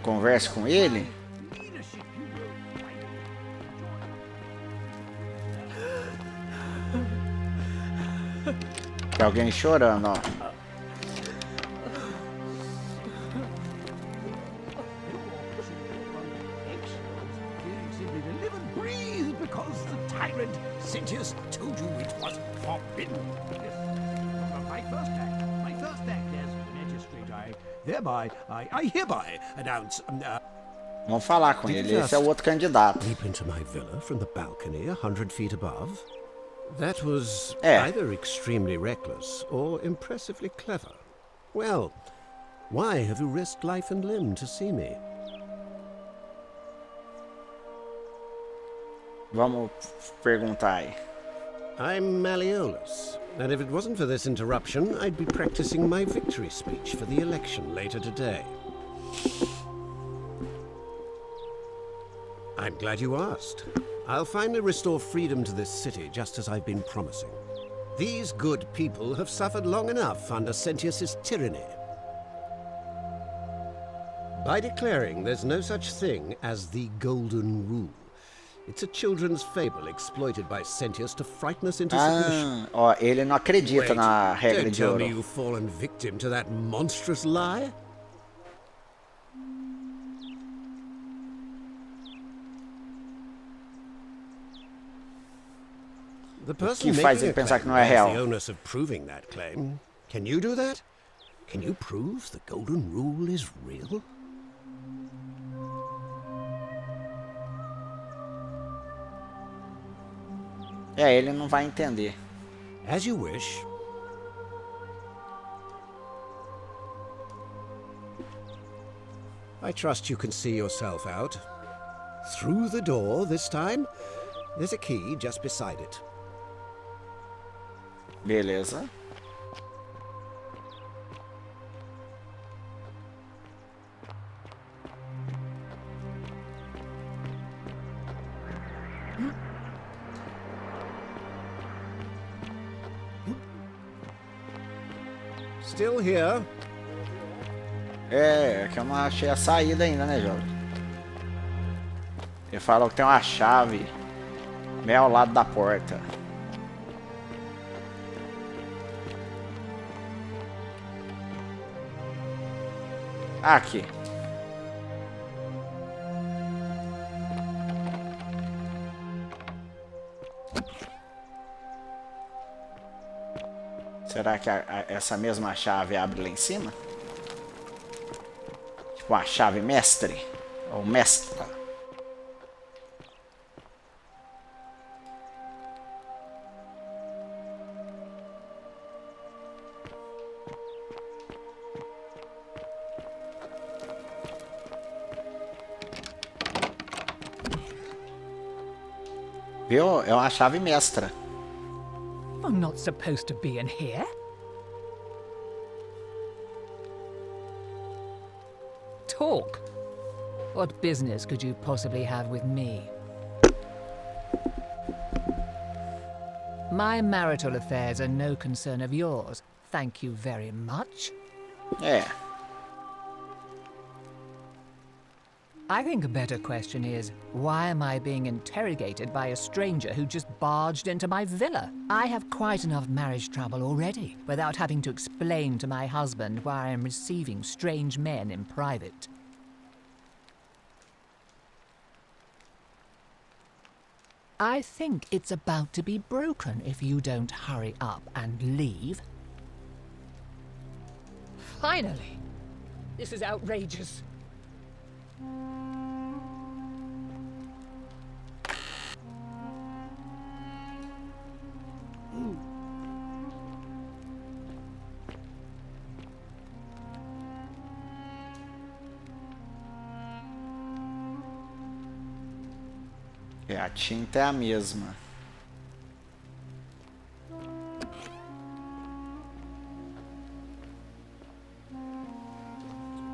converso com ele? Tem alguém chorando, ó. Told you it was forbidden. My first act as magistrate, I hereby announce. Vamos falar com ele. Esse é o outro candidato. Leap into my villa from the balcony 100 feet above. That was either extremely reckless or impressively clever. Well, why have you risked life and limb to see me? Vamos perguntar aí. I'm Malleolus, and if it wasn't for this interruption, I'd be practicing my victory speech for the election later today. I'm glad you asked. I'll finally restore freedom to this city, just as I've been promising. These good people have suffered long enough under Sentius's tyranny. By declaring there's no such thing as the Golden Rule. It's a children's fable exploited by Sentius to frighten us into submission. Ó, ele não acredita na regra de ouro. Don't tell me you've fallen victim to that monstrous lie. The person making a claim has the onus of proving that claim. Can you do that? Can you prove the Golden Rule is real? Ele não vai entender. As you wish. I trust you can see yourself out. Through the door this time. There's a key just beside it. Beleza. Still here. É que eu não achei a saída ainda, né, jovem? Ele falou que tem uma chave meio ao lado da porta. Aqui. Será que essa mesma chave abre lá em cima? Tipo a chave mestre ou mestra. Viu? É uma chave mestra. I'm not supposed to be in here. Talk. What business could you possibly have with me? My marital affairs are no concern of yours. Thank you very much. É. I think a better question is, why am I being interrogated by a stranger who just barged into my villa? I have quite enough marriage trouble already, without having to explain to my husband why I am receiving strange men in private. I think it's about to be broken if you don't hurry up and leave. Finally! This is outrageous. É, a tinta é a mesma.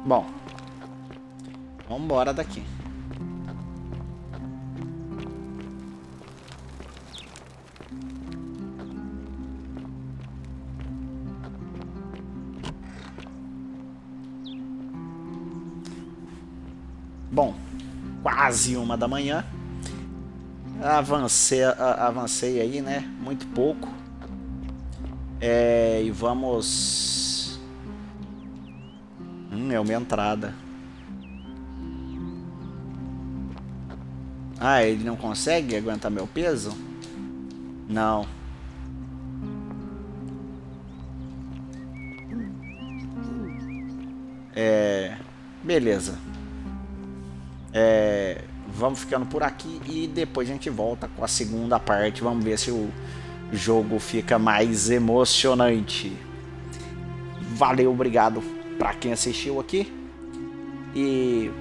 Bom, vamos embora daqui. Bom, quase 1 da manhã. Avancei aí, né? Muito pouco. E vamos... é uma entrada. Ah, ele não consegue aguentar meu peso? Não. Beleza. Vamos ficando por aqui e depois a gente volta com a segunda parte. Vamos ver se o jogo fica mais emocionante. Valeu, obrigado para quem assistiu aqui. E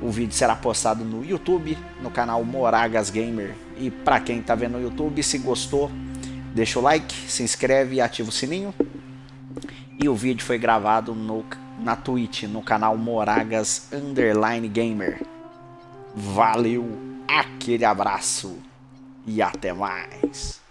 o vídeo será postado no YouTube, no canal Moragas Gamer. E para quem tá vendo no YouTube, se gostou, deixa o like, se inscreve e ativa o sininho. E o vídeo foi gravado na Twitch, no canal Moragas Gamer. Valeu, aquele abraço e até mais.